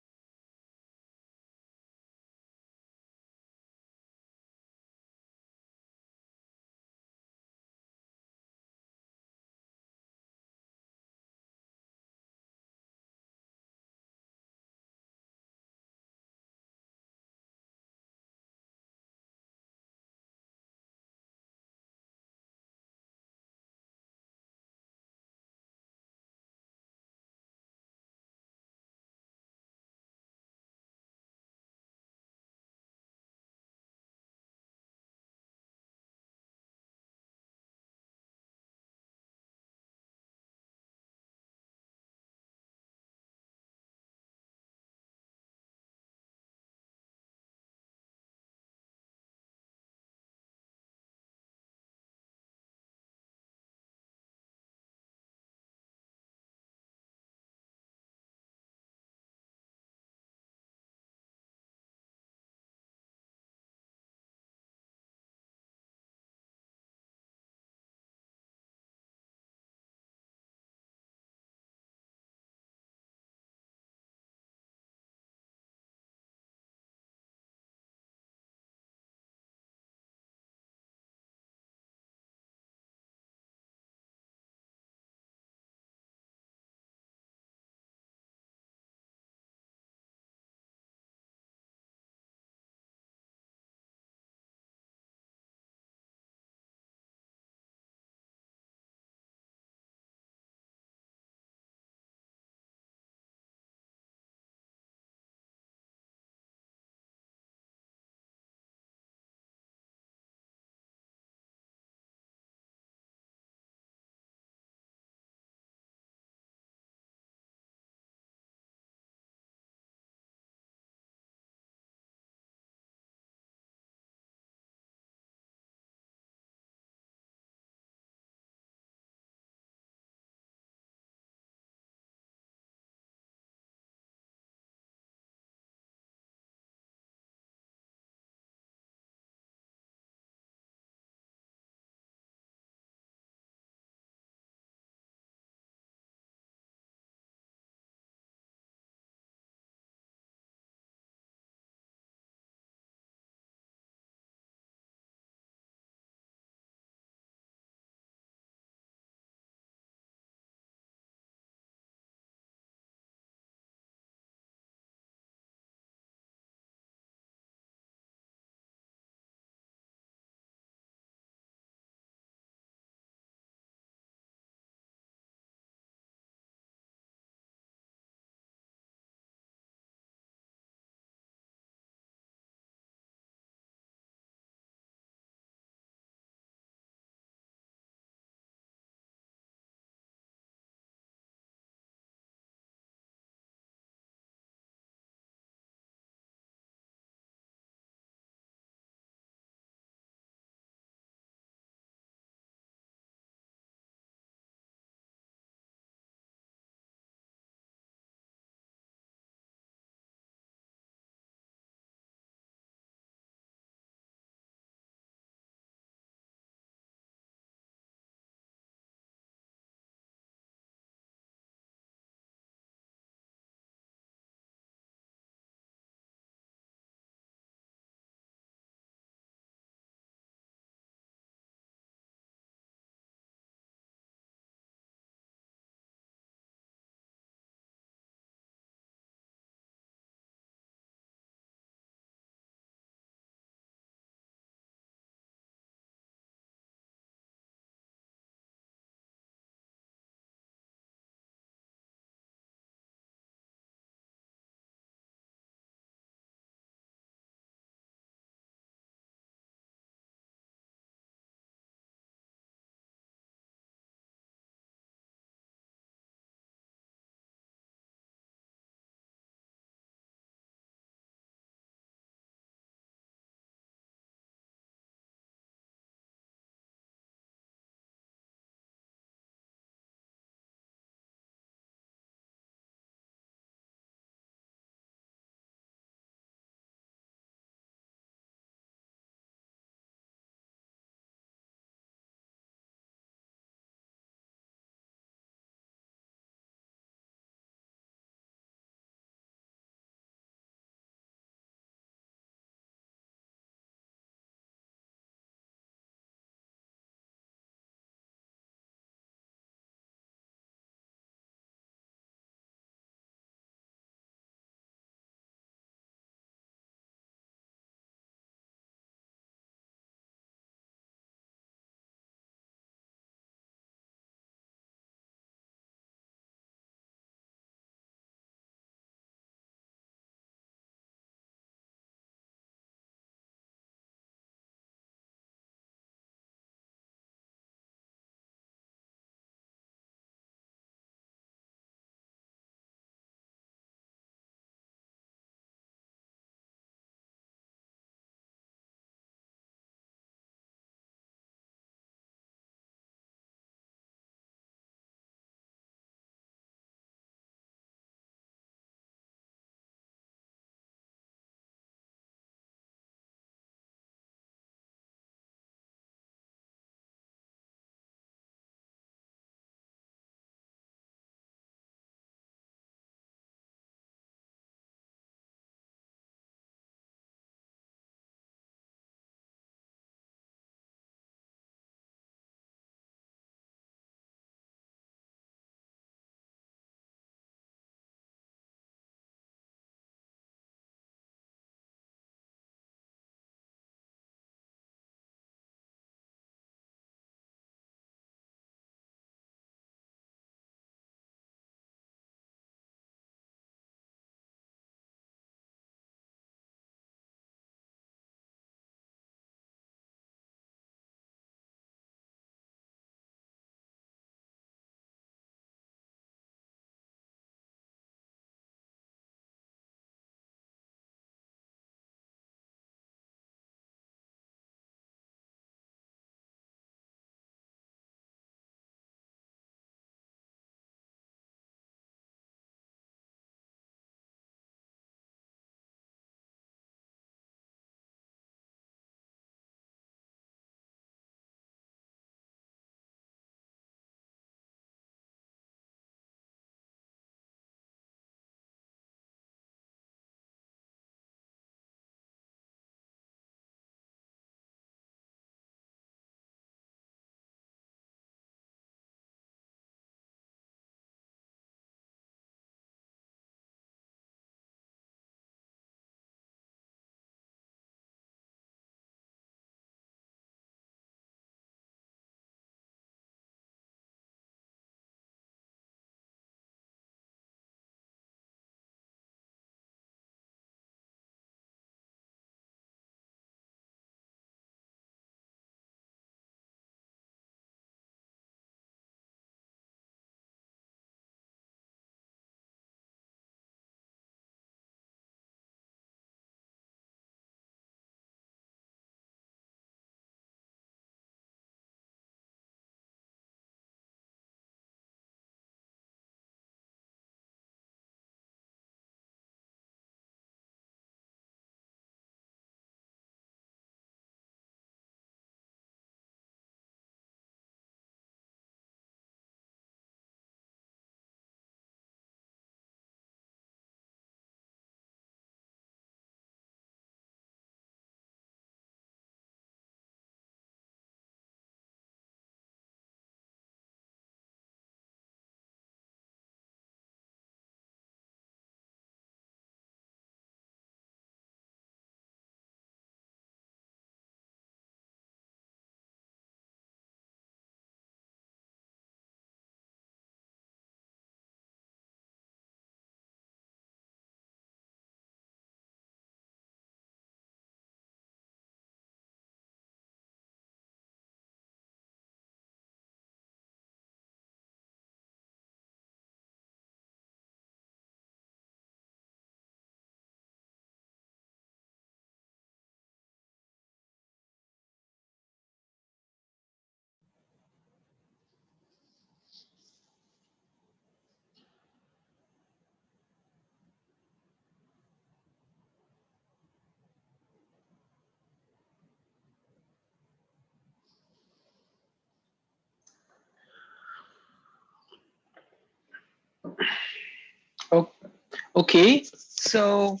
Okay, so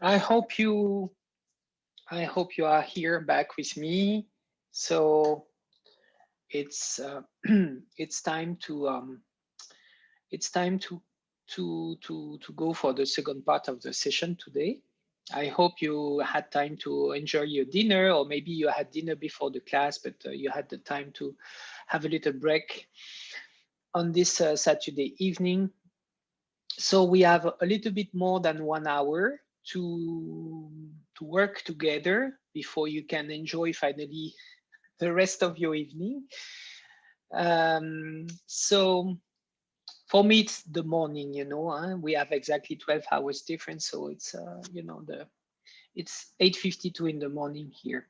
I hope you are here back with me. So it's it's time to go for the second part of the session today. I hope you had time to enjoy your dinner, or maybe you had dinner before the class, but you had the time to have a little break on this Saturday evening. So we have a little bit more than 1 hour to work together before you can enjoy finally the rest of your evening. So for me, it's the morning, we have exactly 12 hours difference. So it's, it's 8:52 in the morning here.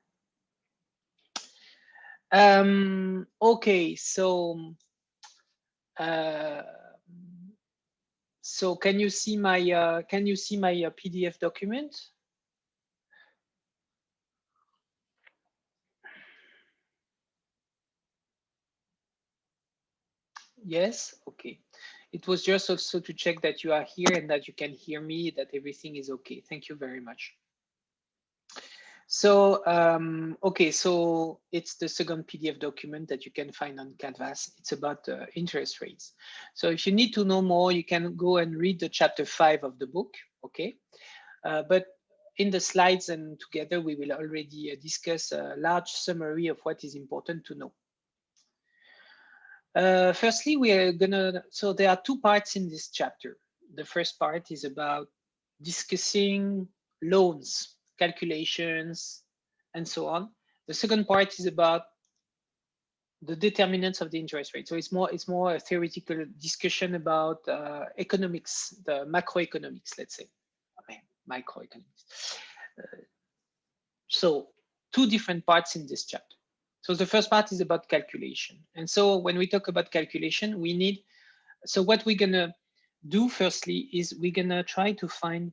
Okay, so can you see my PDF document? Yes, okay. It was just also to check that you are here and that you can hear me, that everything is okay. Thank you very much. So, okay, so it's the second PDF document that you can find on Canvas. It's about interest rates. So if you need to know more, you can go and read the chapter 5 of the book, okay? But in the slides and together, we will already discuss a large summary of what is important to know. Firstly, we are so there are two parts in this chapter. The first part is about discussing loans, calculations, and so on. The second part is about the determinants of the interest rate. So it's more a theoretical discussion about economics, the macroeconomics, let's say, microeconomics. So two different parts in this chapter. So the first part is about calculation. And so when we talk about calculation, we need, so what we're gonna do firstly is we're gonna try to find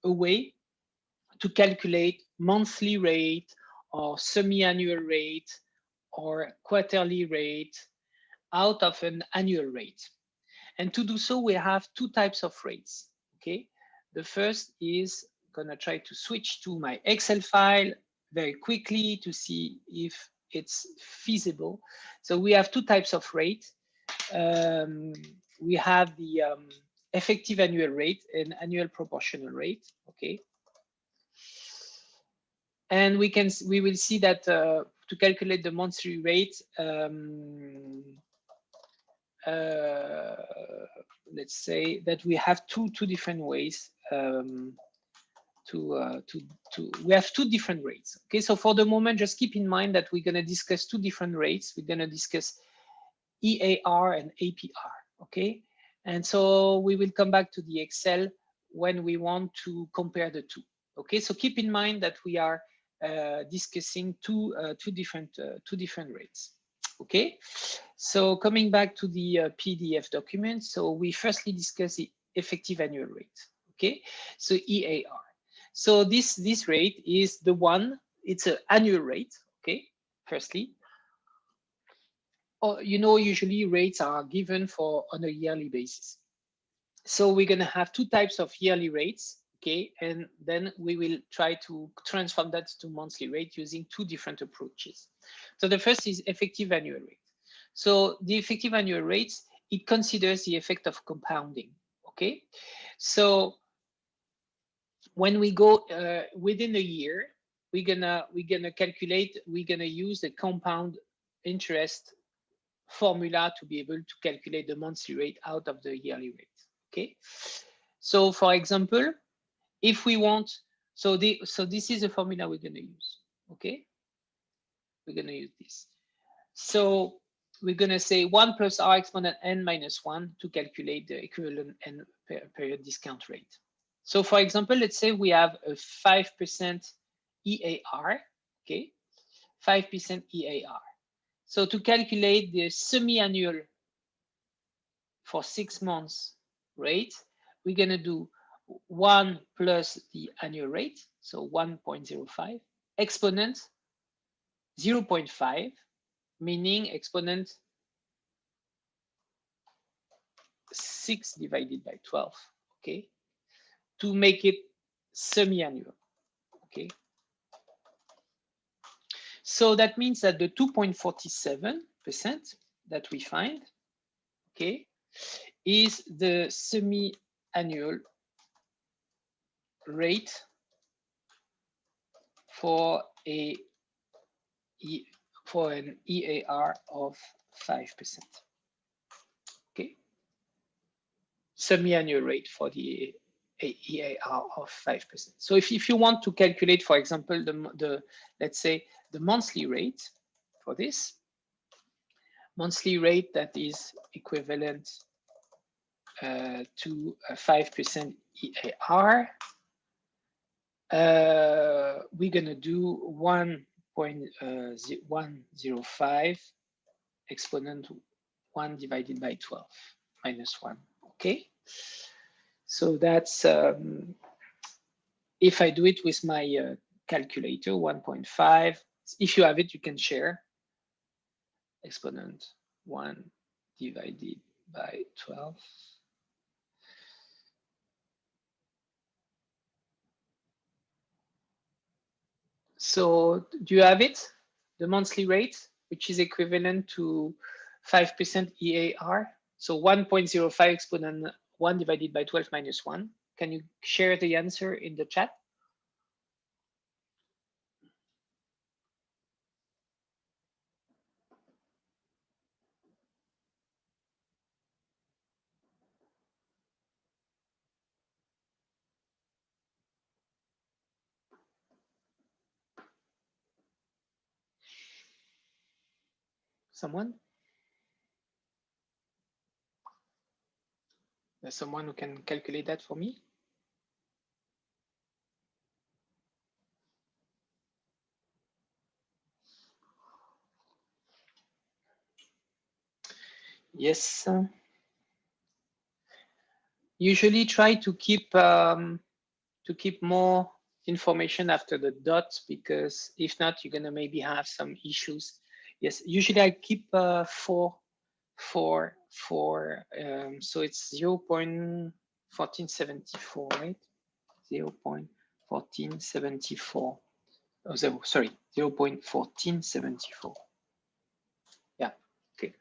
a way to calculate monthly rate or semi-annual rate or quarterly rate out of an annual rate. And to do so, we have two types of rates, okay? The first is gonna try to switch to my Excel file very quickly to see if it's feasible. So we have two types of rate. We have the effective annual rate and annual proportional rate, okay? And we will see that to calculate the monthly rate, let's say that we have two different ways we have two different rates. Okay, so for the moment, just keep in mind that we're going to discuss two different rates. We're going to discuss EAR and APR. Okay, and so we will come back to the Excel when we want to compare the two. Okay, so keep in mind that we are discussing two different rates. Okay, so coming back to the PDF document, so we firstly discuss the effective annual rate. Okay, so EAR. So this rate is the one, it's an annual rate. Okay, firstly, usually rates are given on a yearly basis. So we're going to have two types of yearly rates. Okay, and then we will try to transform that to monthly rate using two different approaches. So the first is effective annual rate. So the effective annual rates, it considers the effect of compounding. Okay, so when we go within a year, we're gonna use the compound interest formula to be able to calculate the monthly rate out of the yearly rate. Okay, so for example, if we want, so this is a formula we're going to use. Okay, we're going to use this. So we're going to say 1 plus r exponent n minus 1 to calculate the equivalent n period discount rate. So for example, let's say we have a 5% EAR, okay, 5% EAR. So to calculate the semi-annual for 6 months rate, we're going to do 1 plus the annual rate, so 1.05, exponent 0.5, meaning exponent 6 divided by 12, okay, to make it semi-annual, okay. So that means that the 2.47% that we find, okay, is the semi-annual rate for an EAR of 5%. Okay, semi-annual rate for the EAR of 5%. So if you want to calculate, for example, let's say the monthly rate for this monthly rate that is equivalent to a 5% EAR, we're gonna do 1.105 exponent 1 divided by 12 minus 1, okay? So that's, if I do it with my calculator, 1.5, if you have it, you can share. Exponent 1 divided by 12. So do you have it? The monthly rate, which is equivalent to 5% EAR. So 1.05 exponent 1 divided by 12 minus 1. Can you share the answer in the chat? Someone? There's someone who can calculate that for me? Yes. Usually try to keep more information after the dot, because if not, you're gonna maybe have some issues. Yes, usually I keep 4, so it's 0.1474, right? 0.1474. Oh, sorry, 0.1474. Yeah, okay,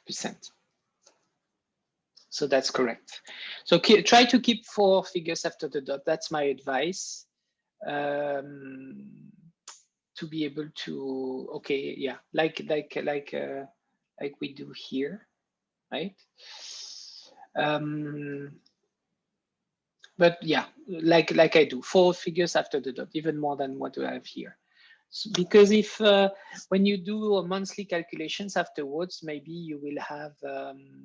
percent. So that's correct. So try to keep 4 figures after the dot. That's my advice. To be able to, okay, yeah, like we do here, right? But yeah, like I do, 4 figures after the dot, even more than what I have here. So, because if when you do a monthly calculations afterwards, maybe you will have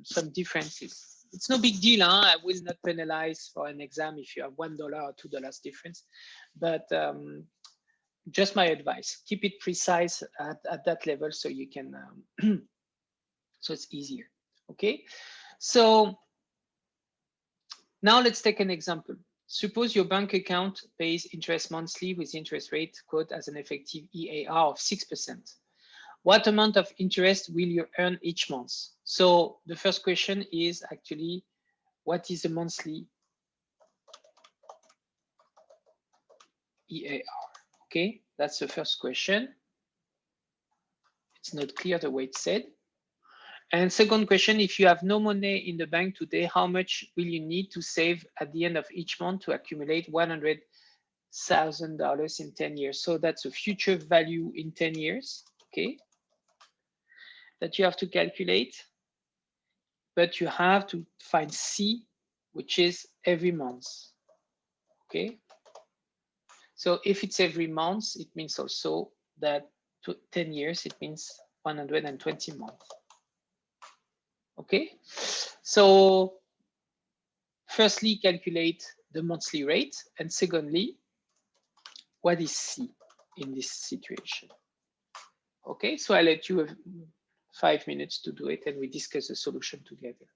some differences. It's no big deal, huh? I will not penalize for an exam if you have $1 or $2 difference, but just my advice, keep it precise at that level so you can, so it's easier, okay? So now let's take an example. Suppose your bank account pays interest monthly with interest rate quote as an effective EAR of 6%. What amount of interest will you earn each month? So the first question is actually, what is the monthly EAR? Okay, that's the first question. It's not clear the way it's said. And second question, if you have no money in the bank today, how much will you need to save at the end of each month to accumulate $100,000 in 10 years? So that's a future value in 10 years, okay, that you have to calculate. But you have to find C, which is every month, okay? So if it's every month, it means also that 10 years, it means 120 months. Okay, so firstly, calculate the monthly rate, and secondly, what is C in this situation? Okay, so I'll let you have 5 minutes to do it, and we discuss the solution together.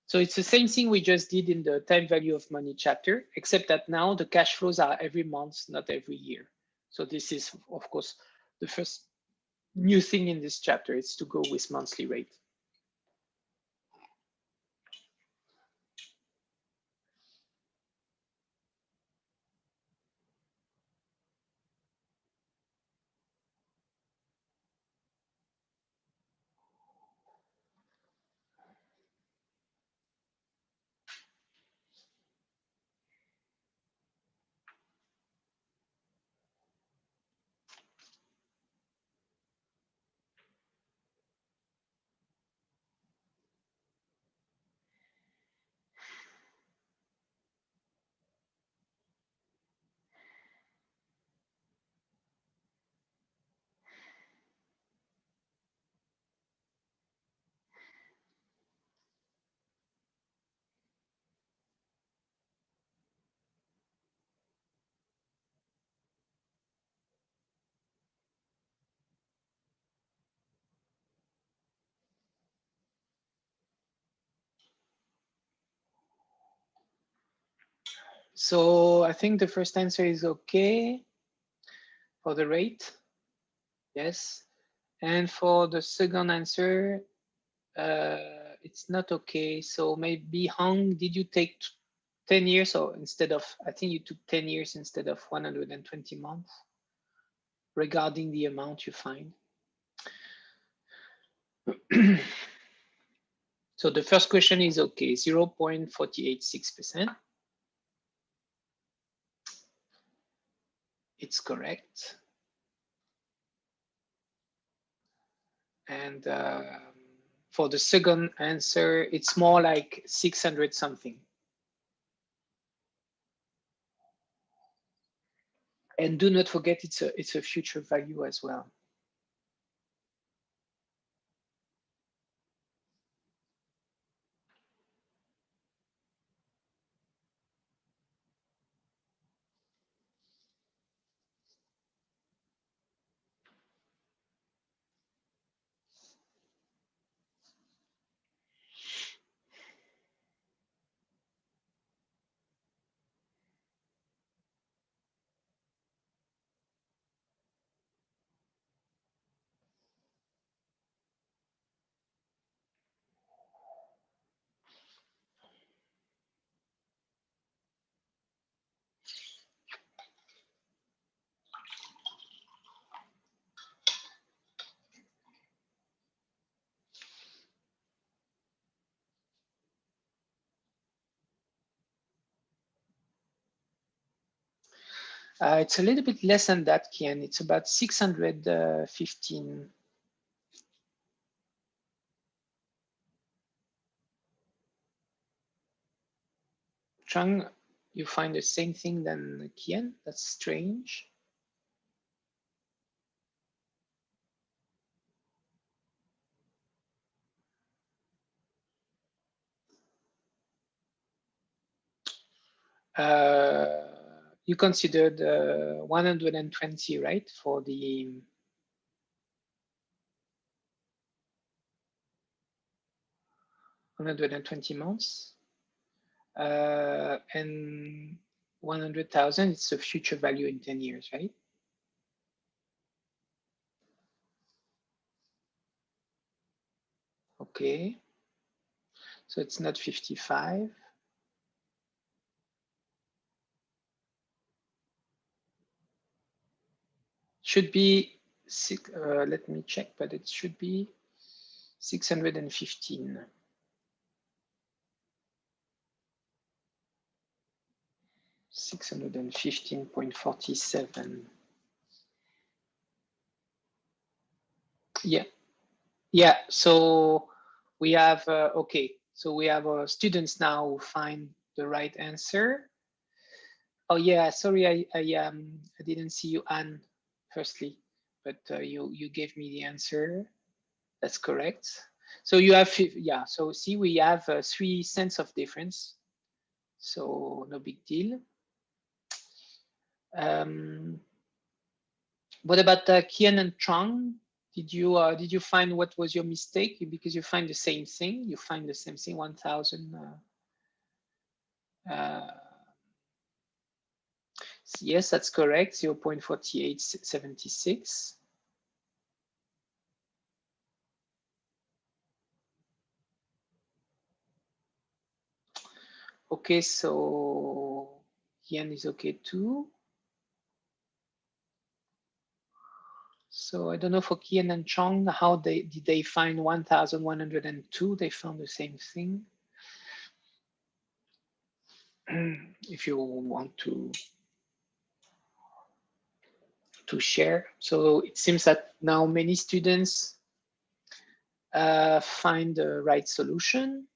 So it's the same thing we just did in the time value of money chapter, except that now the cash flows are every month, not every year. So this is, of course, the first new thing in this chapter is to go with monthly rate. So I think the first answer is okay for the rate. Yes. And for the second answer, it's not okay. So maybe Hong, did you take 10 years or instead of, I think you took 10 years instead of 120 months regarding the amount you find. So the first question is okay, 0.486%. It's correct. And for the second answer, it's more like 600 something. And do not forget, it's a future value as well. It's a little bit less than that, Kian. It's about 615. Chang, you find the same thing than Kian? That's strange. You considered 120, right? For the 120 months. And 100,000, it's a future value in 10 years, right? Okay. So it's not 55. Should be, let me check, but it should be 615. 615.47. Yeah, yeah. So we have, okay. So we have students now who find the right answer. Oh yeah, sorry, I didn't see you, Anne, firstly, but you gave me the answer. That's correct. So you have, yeah, so see, we have 3 cents of difference. So no big deal. What about Kian and Chang? Did you find what was your mistake? Because you find the same thing. You find the same thing, 1,000. Yes, that's correct. 0.4876. Okay, so Kian is okay too. So I don't know for Kian and Chong, how did they find 1,102? They found the same thing. If you want to share. So it seems that now many students find the right solution.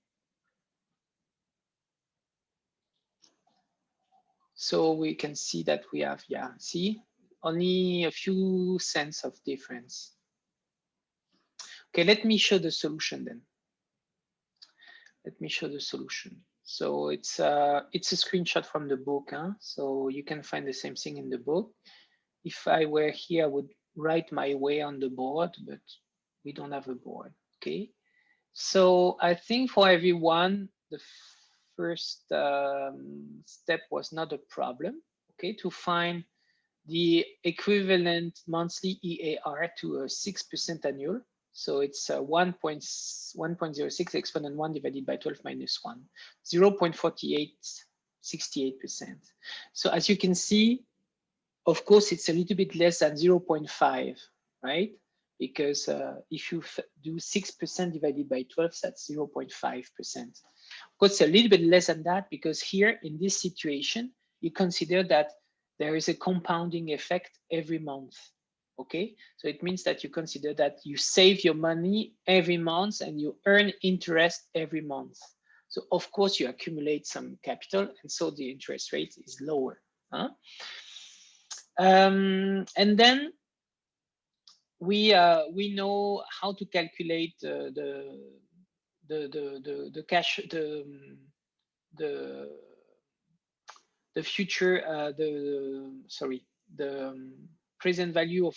So we can see that we have, yeah, see, only a few cents of difference. Okay, let me show the solution then. Let me show the solution. So it's a screenshot from the book, huh? So you can find the same thing in the book. If I were here, I would write my way on the board, but we don't have a board, okay? So I think for everyone, the first step was not a problem, okay, to find the equivalent monthly EAR to a 6% annual. So it's 1.06 exponent 1 divided by 12 minus 1, 0.4868%. So as you can see, of course, it's a little bit less than 0.5, right? Because if you do 6% divided by 12, that's 0.5%. Of course, a little bit less than that, because here in this situation, you consider that there is a compounding effect every month, okay? So it means that you consider that you save your money every month and you earn interest every month. So of course you accumulate some capital, and so the interest rate is lower. Huh? And then we know how to calculate the cash, the future, the present value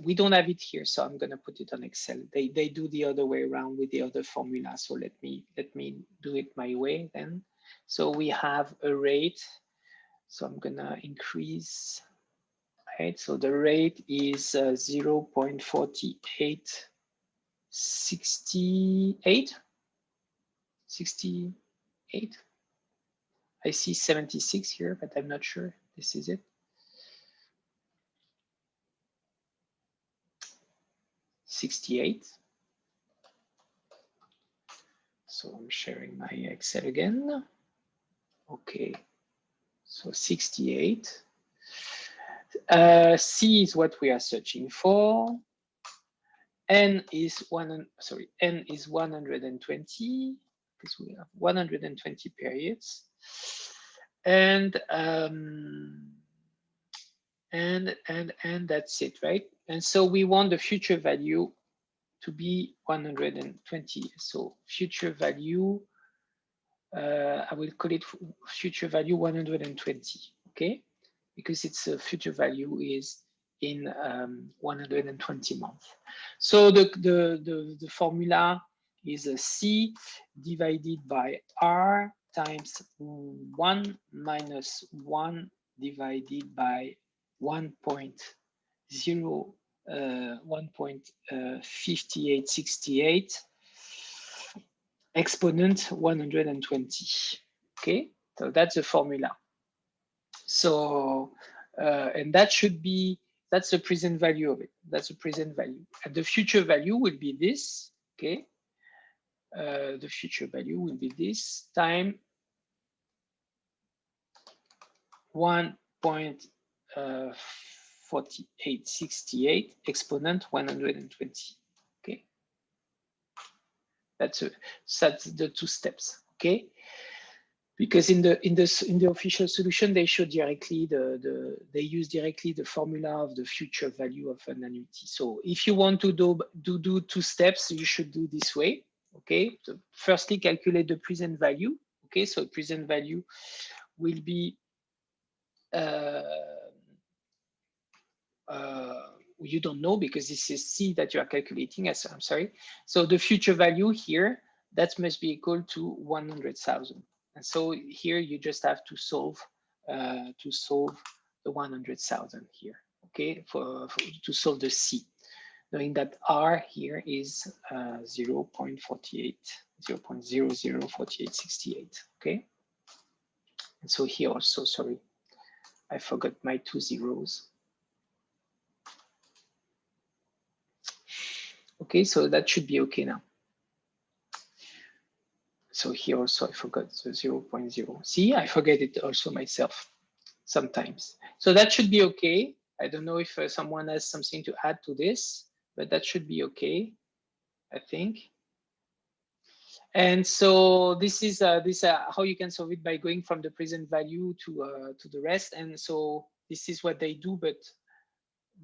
we don't have it here, so I'm going to put it on Excel. They do the other way around with the other formula. So let me do it my way then. So we have a rate. So I'm going to increase, right? So the rate is 0.4868. 68. I see 76 here, but I'm not sure this is it. $68. So I'm sharing my Excel again. Okay, so 68. C is what we are searching for. N is 120, because we have 120 periods. And that's it, right? And so we want the future value to be 120. So future value, I will call it future value 120, okay? Because its future value is in 120 months. So the formula is a C divided by R times 1 minus 1 divided by 1.5868 exponent 120. Okay, so that's the formula. So and that should be, that's the present value of it. That's the present value. And the future value will be this. Okay, the future value will be this time 1.4868 exponent 120. Okay, that's the two steps. Okay, because in the official solution they show directly they use directly the formula of the future value of an annuity. So if you want to do two steps, you should do this way. Okay, so firstly calculate the present value. Okay, so present value will be you don't know, because this is C that you are calculating. I'm sorry. So the future value here, that must be equal to 100,000. And so here you just have to solve the 100,000 here. Okay, to solve the C, knowing that R here is 0.004868. Okay, and so here also, sorry, I forgot my 2 zeros. Okay, so that should be okay now. So here also I forgot the 0.0. See, I forget it also myself sometimes. So that should be okay. I don't know if someone has something to add to this, but that should be okay, I think. And so this is how you can solve it, by going from the present value to the rest. And so this is what they do, but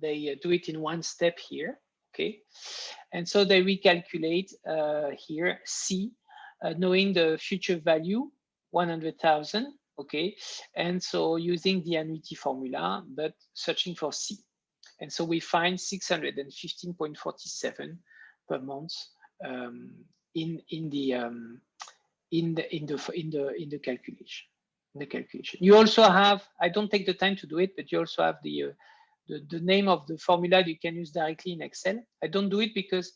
they do it in one step here. Okay, and so they recalculate here C, knowing the future value 100,000. Okay, and so using the annuity formula, but searching for C, and so we find 615.47 per month the calculation. You also have, I don't take the time to do it, but you also have the name of the formula you can use directly in Excel. I don't do it because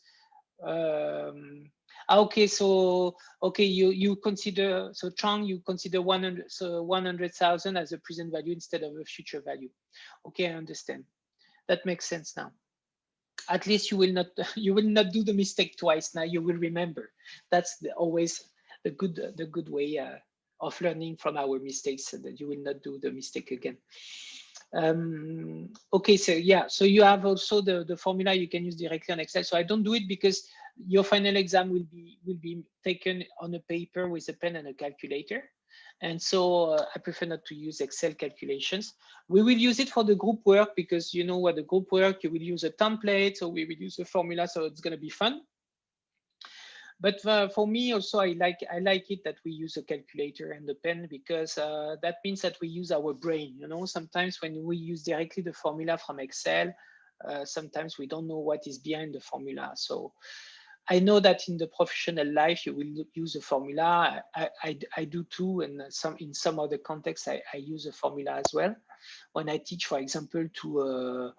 okay, so okay, you consider, so Chang, you consider 100,000 as a present value instead of a future value. Okay, I understand. That makes sense now. At least you will not do the mistake twice. Now you will remember. That's always the good way of learning from our mistakes, so that you will not do the mistake again. Okay, so yeah, so you have also the formula you can use directly on Excel. So I don't do it because your final exam will be taken on a paper with a pen and a calculator. And so I prefer not to use Excel calculations. We will use it for the group work because you know what the group work, you will use a template, so we will use a formula, so it's going to be fun. But for me also, I like it that we use a calculator and the pen, because that means that we use our brain. You know, sometimes when we use directly the formula from Excel, sometimes we don't know what is behind the formula. So I know that in the professional life, you will use a formula. I do too, and in some other contexts, I use a formula as well. When I teach, for example, to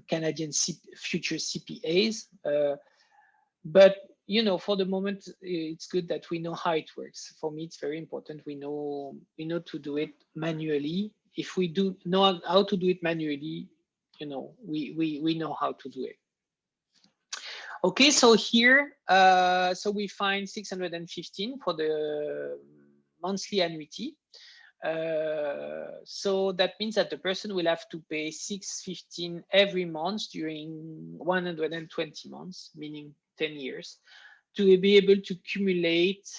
Canadian future CPAs, but you know, for the moment, it's good that we know how it works. For me, it's very important. We know to do it manually. If we do know how to do it manually, you know, we know how to do it. Okay, so here, so we find 615 for the monthly annuity. So that means that the person will have to pay 615 every month during 120 months, meaning 10 years, to be able to accumulate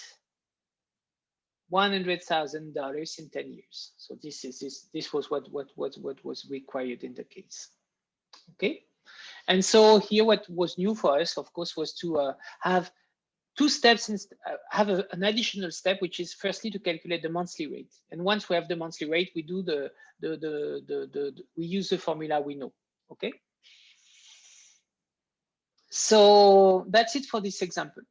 $100,000 in 10 years. So this was what was required in the case. Okay. And so here, what was new for us, of course, was to have two steps, have an additional step, which is firstly to calculate the monthly rate. And once we have the monthly rate, we do we use the formula we know. Okay. So that's it for this example.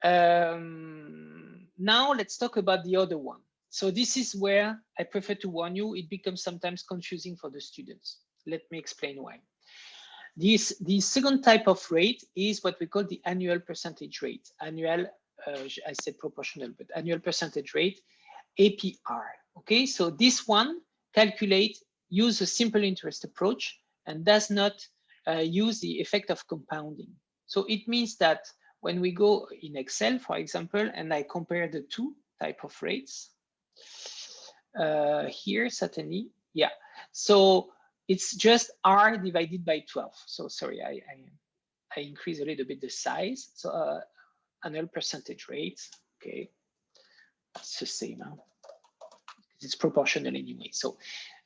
Now let's talk about the other one. So this is where I prefer to warn you, it becomes sometimes confusing for the students. Let me explain why. The second type of rate is what we call the annual percentage rate. Annual, I said proportional, but annual percentage rate, APR. Okay, so this one use a simple interest approach and does not use the effect of compounding. So it means that when we go in Excel, for example, and I compare the two type of rates, here certainly, yeah. So it's just R divided by 12. So sorry, I increase a little bit the size. So annual percentage rate, okay, it's the same. Huh? It's proportional anyway. So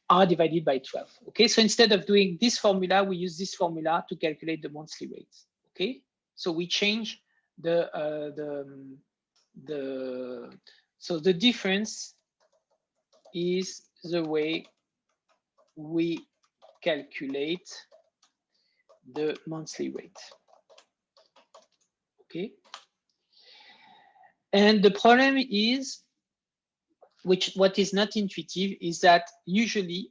R divided by 12. Okay, so instead of doing this formula, we use this formula to calculate the monthly rates. Okay, so we change so the difference is the way we calculate the monthly rate. Okay, and the problem is, what is not intuitive is that usually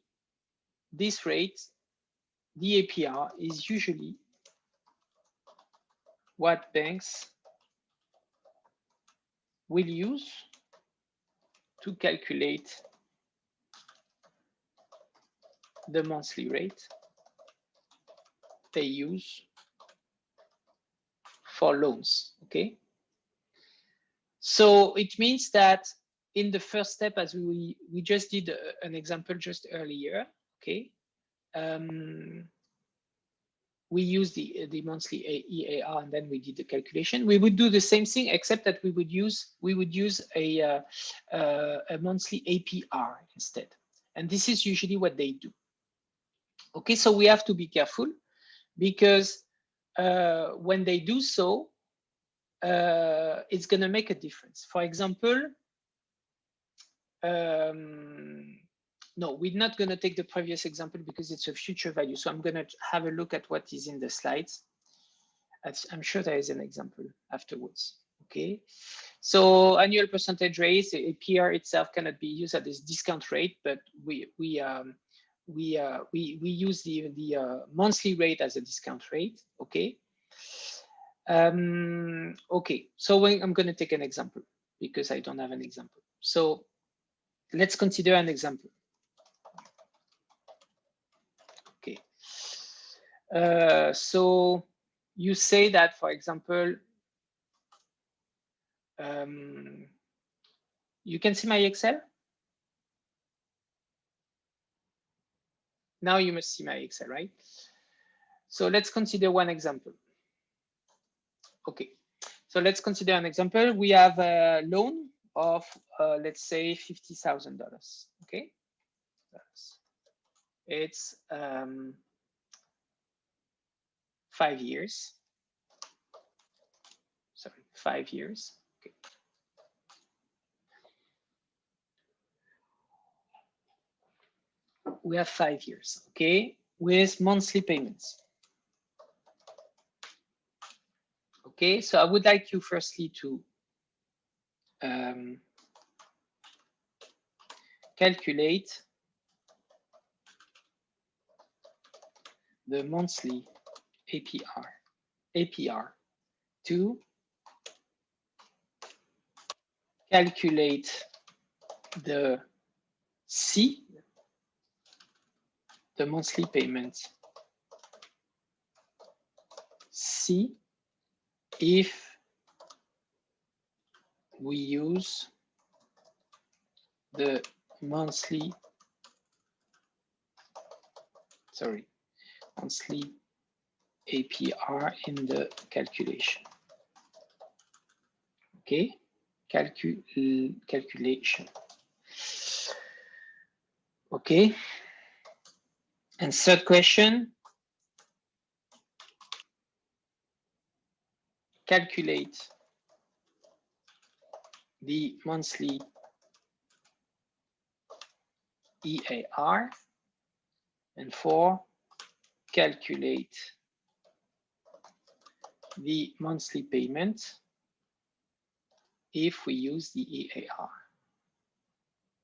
this rate, the APR, is usually what banks will use to calculate the monthly rate they use for loans. Okay, so it means that in the first step, as we just did an example just earlier, okay, we use the monthly EAR and then we did the calculation. We would do the same thing, except that we would use a monthly APR instead. And this is usually what they do. Okay, so we have to be careful, because when they do so, it's going to make a difference. For example, no, we're not going to take the previous example because it's a future value. So I'm going to have a look at what is in the slides. I'm sure there is an example afterwards. Okay, so annual percentage rate, APR itself cannot be used at this discount rate, but we use the monthly rate as a discount rate. Okay. Okay, so I'm going to take an example because I don't have an example. So let's consider an example. Okay. So you say that, for example, you can see my Excel? Now you must see my Excel, right? So let's consider one example. Okay, so let's consider an example. We have a loan of, let's say, $50,000, okay? It's 5 years. Sorry, 5 years. Okay. We have 5 years, okay, with monthly payments. Okay, so I would like you firstly to calculate the monthly APR to calculate the C, the monthly payment C, if we use the monthly APR in the calculation. Okay, calculation. Okay, and third question, calculate the monthly EAR, and 4, calculate the monthly payment if we use the EAR.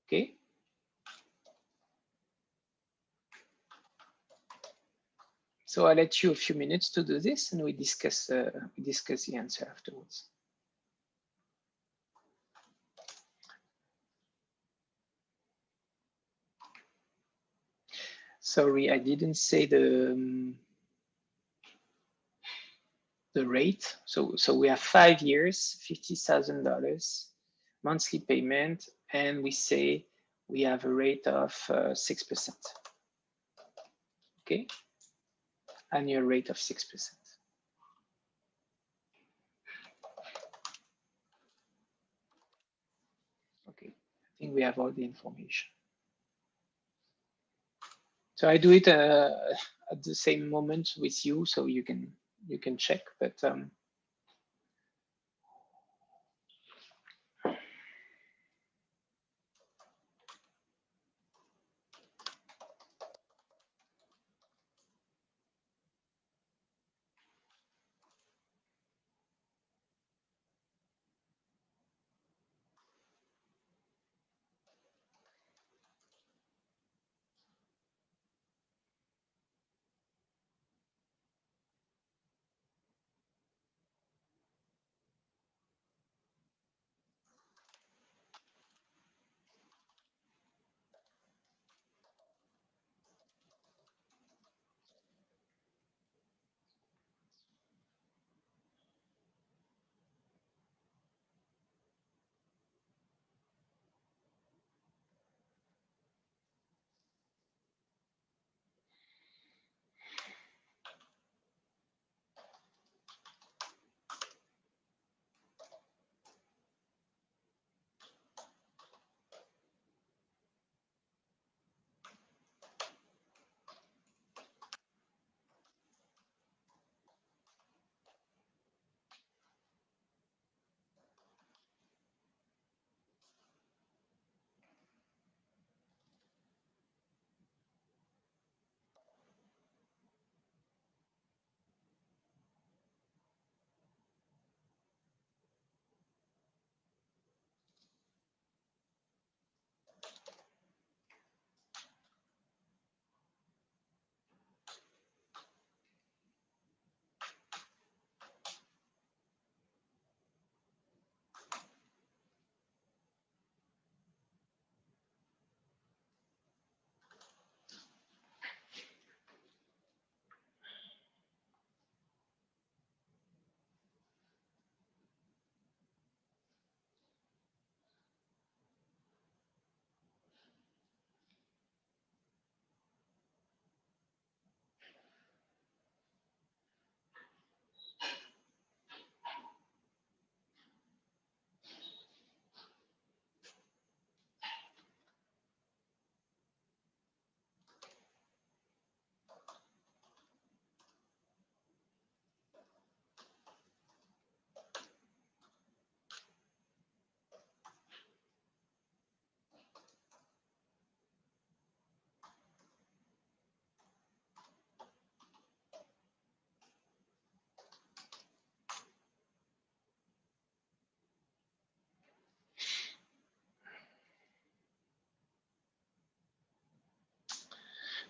Okay. So I'll let you a few minutes to do this, and we discuss the answer afterwards. Sorry, I didn't say the rate. So we have 5 years, $50,000 monthly payment, and we say we have a rate of 6%. Okay, annual rate of 6%. Okay, I think we have all the information. So I do it at the same moment with you, so you can check. But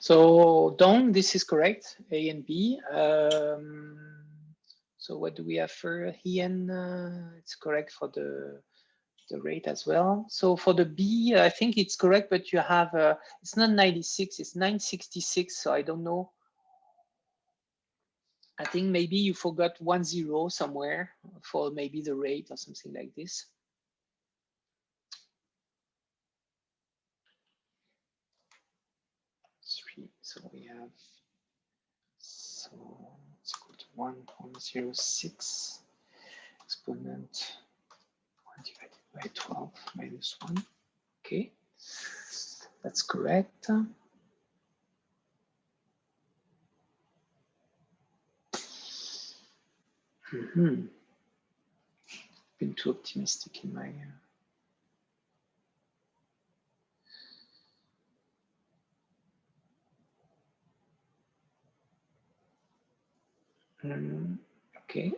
So Dong, this is correct, A and B. So what do we have for Hien? It's correct for the rate as well. So for the B, I think it's correct, but you have, it's not 96, it's 966. So I don't know. I think maybe you forgot 10 somewhere for maybe the rate or something like this. Three, so we have, so it's equal to 1.06 exponent 1 divided by 12 minus 1. Okay, that's correct. Been too optimistic in my okay.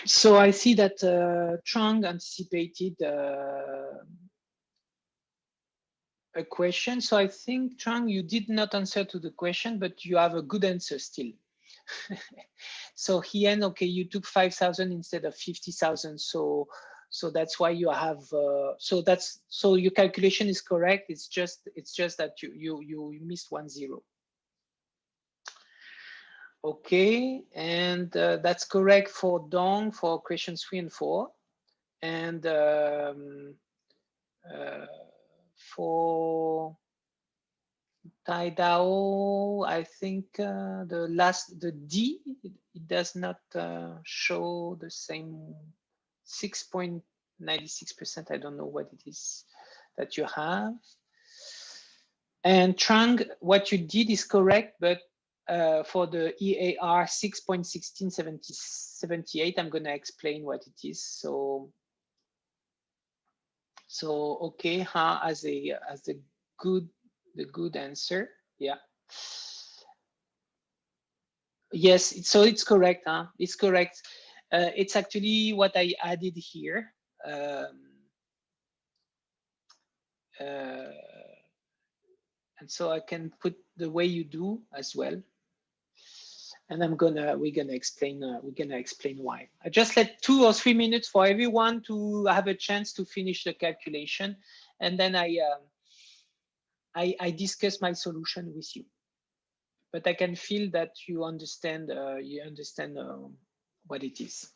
So I see that Trung anticipated a question. So I think, Trung, you did not answer to the question, but you have a good answer still. So Hien, okay, you took 5,000 instead of 50,000. So that's why you have. So your calculation is correct. It's just that you missed 10. Okay, and that's correct for Dong for questions 3 and 4, and for Tai Dao, I think the D, it does not show the same 6.96%. I don't know what it is that you have. And Trang, what you did is correct, but for the EAR 6.1678, I'm going to explain what it is. So okay, as the good answer, yeah. Yes, so it's correct, it's correct. It's actually what I added here. And so I can put the way you do as well. And we're gonna explain why. I just let 2 or 3 minutes for everyone to have a chance to finish the calculation, and then I discuss my solution with you. But I can feel that you understand what it is.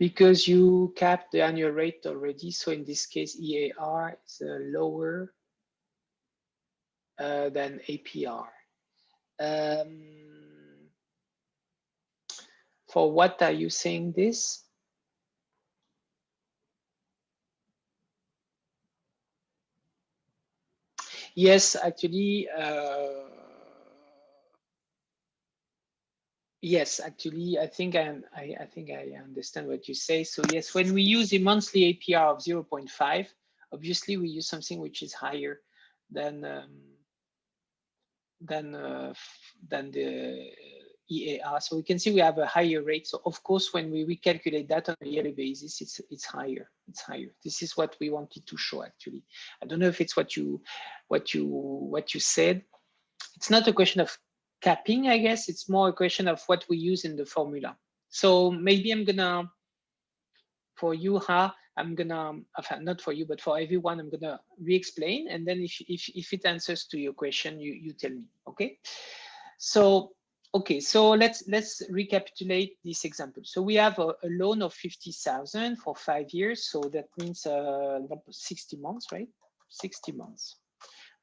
because you capped the annual rate already. So in this case, EAR is lower than APR. For what are you saying this? Yes, actually, yes, actually, I think I understand what you say. So yes, when we use a monthly APR of 0.5, obviously we use something which is higher than the EAR. So we can see we have a higher rate. So of course, when we recalculate that on a yearly basis, it's higher. It's higher. This is what we wanted to show. Actually, I don't know if it's what you said. It's not a question of capping, I guess. It's more a question of what we use in the formula. So maybe I'm gonna, for you, I'm gonna, not for you, but for everyone, I'm gonna re-explain, and then if it answers to your question, you tell me, okay? So okay, so let's recapitulate this example. So we have a loan of 50,000 for 5 years, so that means 60 months, right? 60 months.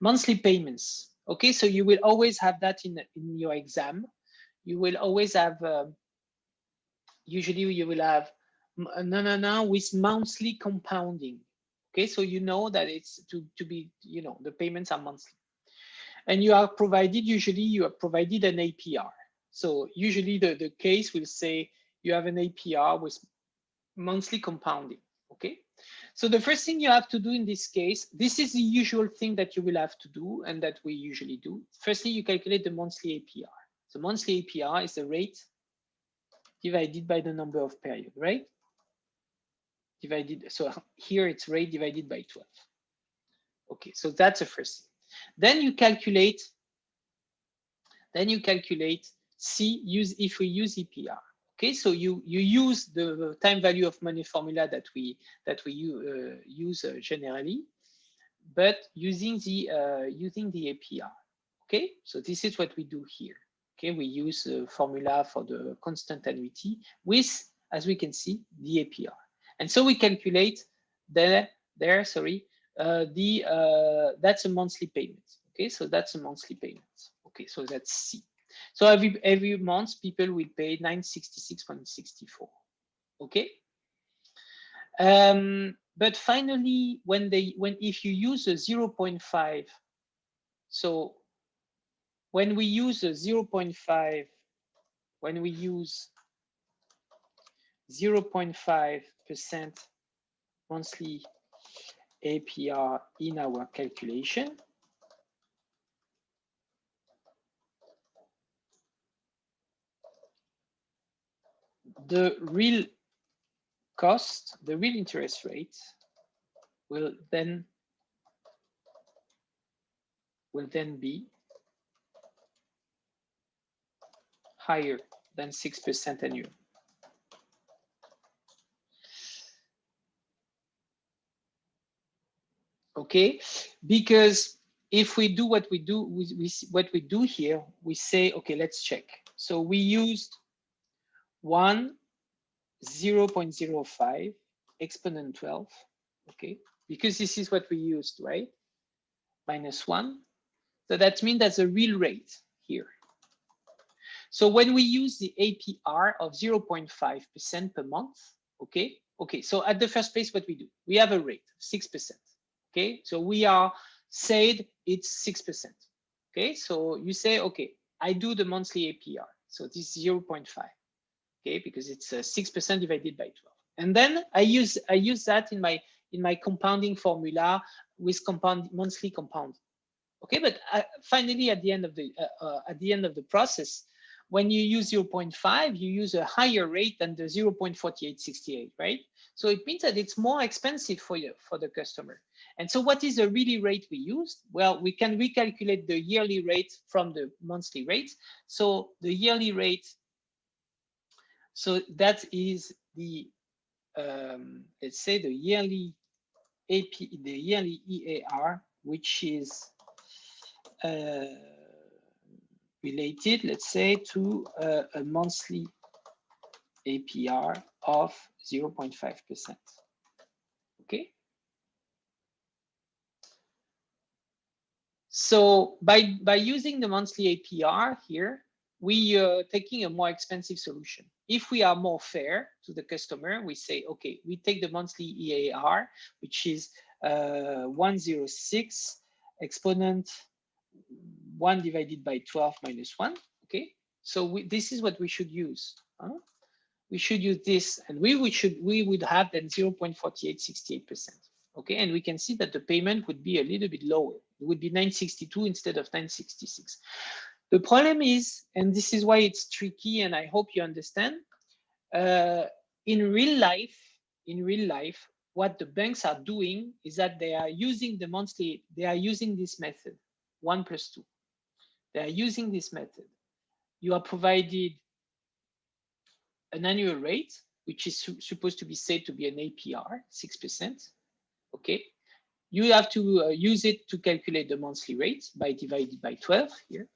Monthly payments. Okay, so you will always have that in your exam. You will always have, usually you will have with monthly compounding. Okay, so you know that it's to be, the payments are monthly. And you are provided, usually you are provided an APR. So usually the case will say you have an APR with monthly compounding, okay? So the first thing you have to do in this case, this is the usual thing that you will have to do and that we usually do. Firstly, you calculate the monthly APR. So monthly APR is the rate divided by the number of periods, right? So here it's rate divided by 12. Okay, so that's the first thing. Then you calculate if we use EPR. Okay, so you use the time value of money formula that we use generally, but using the APR. Okay, so this is what we do here. Okay, we use a formula for the constant annuity with, as we can see, the APR, and so we calculate that's a monthly payment. Okay, so that's a monthly payment. Okay, so that's C. So every month people will pay 966.64. Okay. But finally, if you use a 0.5, so when we use a 0.5, when we use 0.5% monthly APR in our calculation, the real cost, the real interest rate will then be higher than 6% annual. Okay, because if we do what we do here, we say, okay, let's check. So we used 0.05 exponent 12, okay, because this is what we used, right? -1. So that means that's a real rate here. So when we use the APR of 0.5% per month, okay, so at the first place, what we do, we have a rate, 6%. Okay, so we are said it's 6%. Okay, so you say, okay, I do the monthly APR. So this is 0.5. Okay, because it's 6% divided by 12. And then I use that in my compounding formula with monthly compound. Okay, but finally at the end of the process, when you use 0.5, you use a higher rate than the 0.4868, right? So it means that it's more expensive for the customer. And so what is the really rate we used? Well, we can recalculate the yearly rate from the monthly rate. So the yearly rate, so that is the, let's say the yearly EAR, which is related, let's say, to a monthly APR of 0.5%. Okay. So by using the monthly APR here, we are taking a more expensive solution. If we are more fair to the customer, we say, okay, we take the monthly EAR, which is 106 exponent 1 divided by 12 minus 1. Okay, so this is what we should use. We should use this, and we would have then 0.4868%. Okay, and we can see that the payment would be a little bit lower. It would be 962 instead of 966. The problem is, and this is why it's tricky, and I hope you understand, in real life, what the banks are doing is that they are using the monthly, they are using this method, 1 plus 2. They are using this method. You are provided an annual rate, which is supposed to be said to be an APR, 6%. Okay, you have to use it to calculate the monthly rate by divided by 12 here,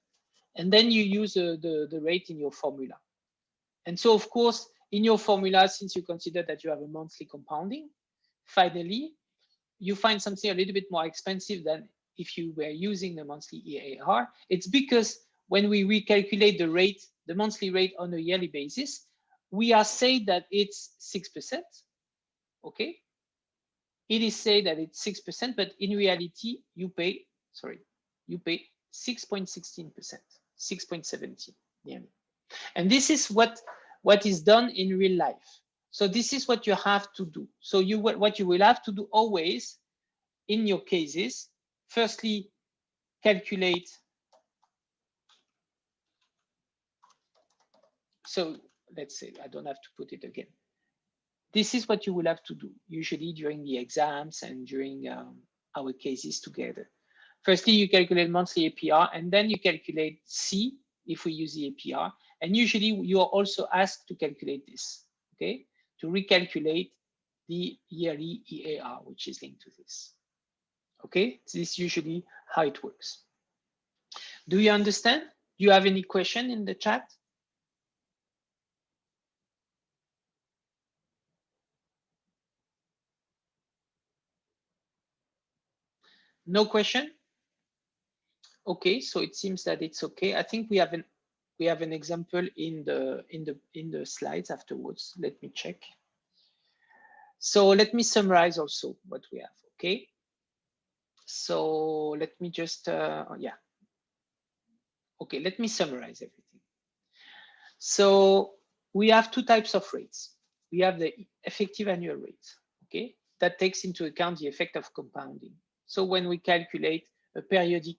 and then you use the rate in your formula. And so, of course, in your formula, since you consider that you have a monthly compounding, finally, you find something a little bit more expensive than if you were using the monthly EAR. It's because when we recalculate the rate, the monthly rate on a yearly basis, we are saying that it's 6%. Okay. It is said that it's 6%, but in reality, you pay 6.16%, 6.17 nearly. And this is what is done in real life. So this is what you have to do. So what you will have to do always in your cases, firstly, calculate. So let's say, I don't have to put it again. This is what you will have to do, usually during the exams and during our cases together. Firstly, you calculate monthly APR, and then you calculate C if we use the APR. And usually you are also asked to calculate this, okay? To recalculate the yearly EAR, which is linked to this. Okay, this is usually how it works. Do you understand? Do you have any question in the chat? No question? Okay, so it seems that it's okay. I think we have an example in the slides afterwards. Let me check. So let me summarize also what we have. Okay. So let me just yeah. Okay, let me summarize everything. So we have two types of rates. We have the effective annual rate. Okay, that takes into account the effect of compounding. So when we calculate a periodic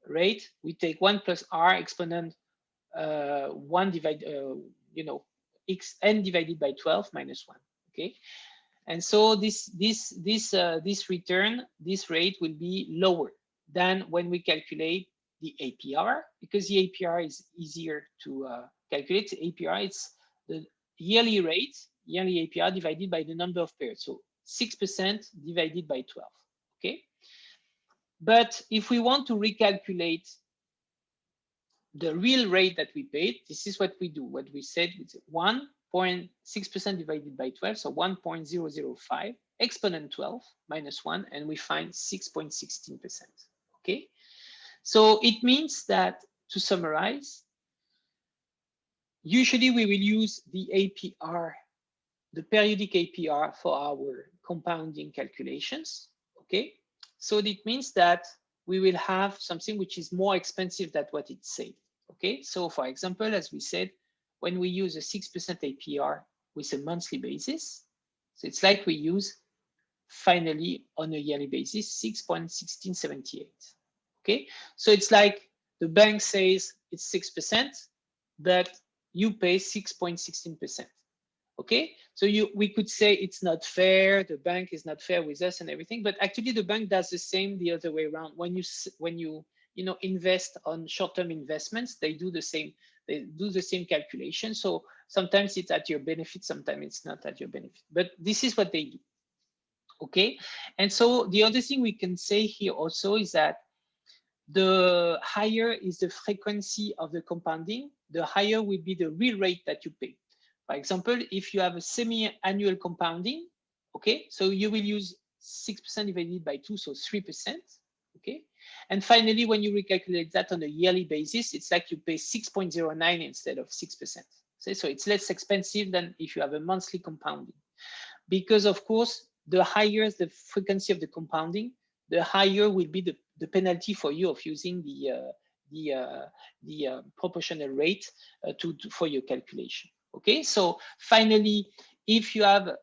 rate, we take 1 plus r exponent 1 divided, n divided by 12 minus 1. Okay, and so this return, this rate will be lower than when we calculate the APR, because the APR is easier to calculate. The APR, it's the yearly rate, yearly APR divided by the number of periods. So 6% divided by 12. Okay. But if we want to recalculate the real rate that we paid, this is what we do. What we said is 1.6% divided by 12, so 1.005 exponent 12 minus 1, and we find 6.16%. Okay, so it means that, to summarize, usually we will use the APR, the periodic APR, for our compounding calculations. Okay, so it means that we will have something which is more expensive than what it said. Okay, so for example, as we said, when we use a 6% APR with a monthly basis, so it's like we use finally on a yearly basis 6.1678. Okay, so it's like the bank says it's 6%, but you pay 6.16%. Okay, so we could say it's not fair, the bank is not fair with us and everything, but actually the bank does the same the other way around. When you invest on short-term investments, they do the same. They do the same calculation. So sometimes it's at your benefit, sometimes it's not at your benefit. But this is what they do. Okay, and so the other thing we can say here also is that the higher is the frequency of the compounding, the higher will be the real rate that you pay. For example, if you have a semi-annual compounding, okay, so you will use 6% divided by 2, so 3%, okay? And finally, when you recalculate that on a yearly basis, it's like you pay 6.09 instead of 6%. So it's less expensive than if you have a monthly compounding. Because of course, the higher the frequency of the compounding, the higher will be the penalty for you of using the proportional rate for your calculation. Okay, so finally, if you have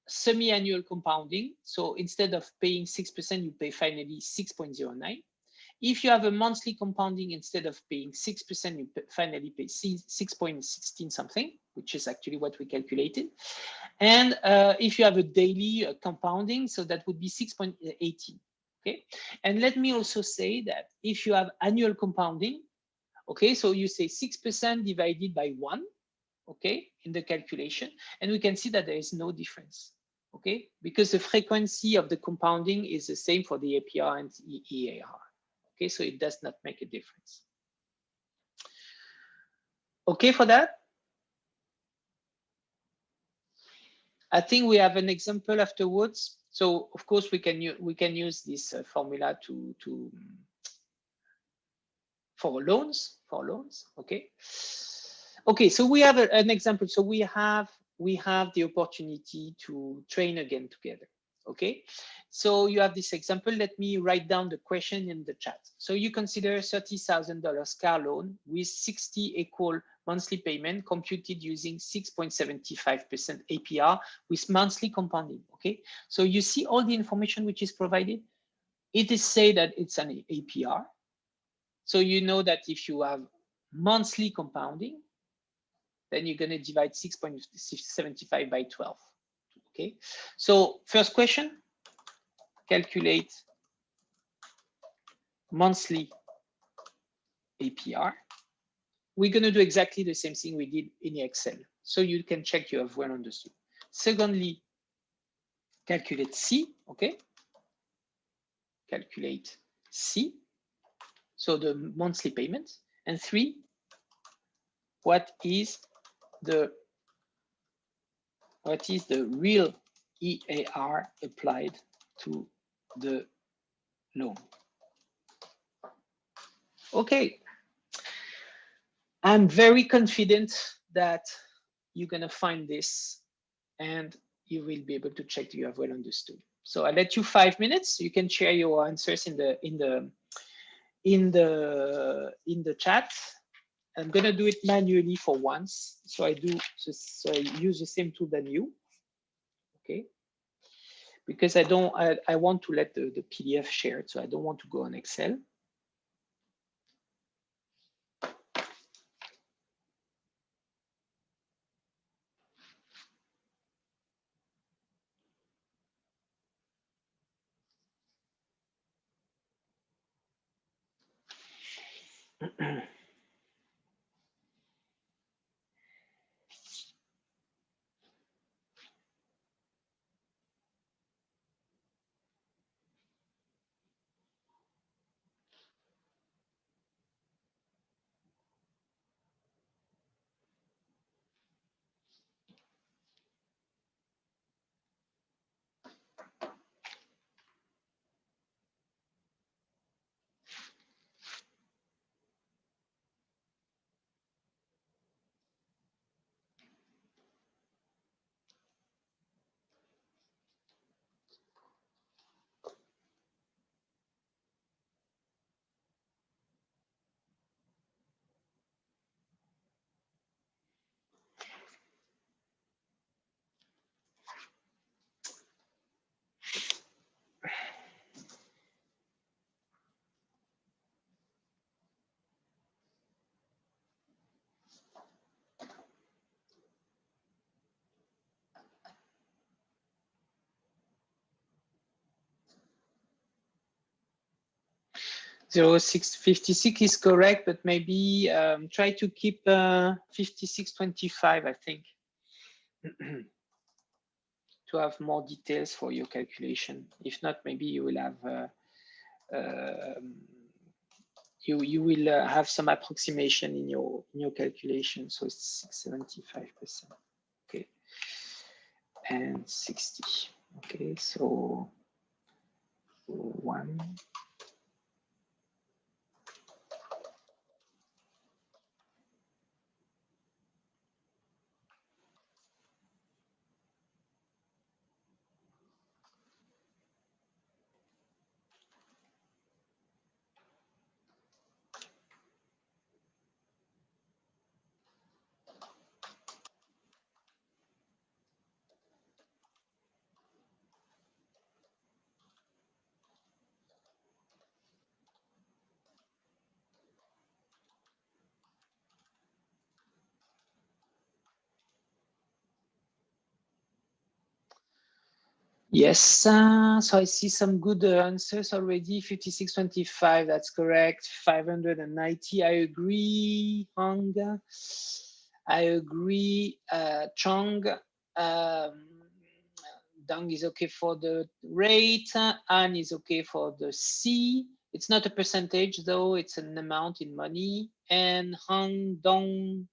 semi-annual compounding, so instead of paying 6%, you pay finally 6.09. If you have a monthly compounding, instead of paying 6%, you finally pay 6.16 something, which is actually what we calculated. And if you have a daily compounding, so that would be 6.18. Okay. And let me also say that if you have annual compounding, okay, so you say 6% divided by 1, okay, in the calculation, and we can see that there is no difference, okay, because the frequency of the compounding is the same for the APR and the EAR. Okay, so it does not make a difference. Okay for that? I think we have an example afterwards. So of course we can use this formula for loans. Okay. Okay, so we have an example. So we have the opportunity to train again together. Okay, so you have this example. Let me write down the question in the chat. So you consider $30,000 car loan with 60 equal monthly payment computed using 6.75% APR with monthly compounding. Okay, so you see all the information which is provided. It is say that it's an APR. So you know that if you have monthly compounding, then you're going to divide 6.75 by 12. Okay, so first question, calculate monthly APR. We're going to do exactly the same thing we did in Excel, so you can check you have well understood. Secondly, calculate C. Okay, calculate C, so the monthly payment. And 3, what is the real EAR applied to the loan? Okay, I'm very confident that you're going to find this and you will be able to check that you have well understood. So I'll let you 5 minutes. You can share your answers in the chat. I'm going to do it manually for once. So I use the same tool than you. Okay. Because I want to let the PDF share it, so I don't want to go on Excel. $0.656 is correct, but maybe try to keep 56.25, I think, to have more details for your calculation. If not, maybe you will have you will have some approximation in your calculation. So it's 6.75%. and 60. Okay, so 1. Yes, so I see some good answers already. 5625, that's correct. 590, I agree. Hong, I agree. Chong, Dang is okay for the rate. An is okay for the C. It's not a percentage though, it's an amount in money. And Hong Dong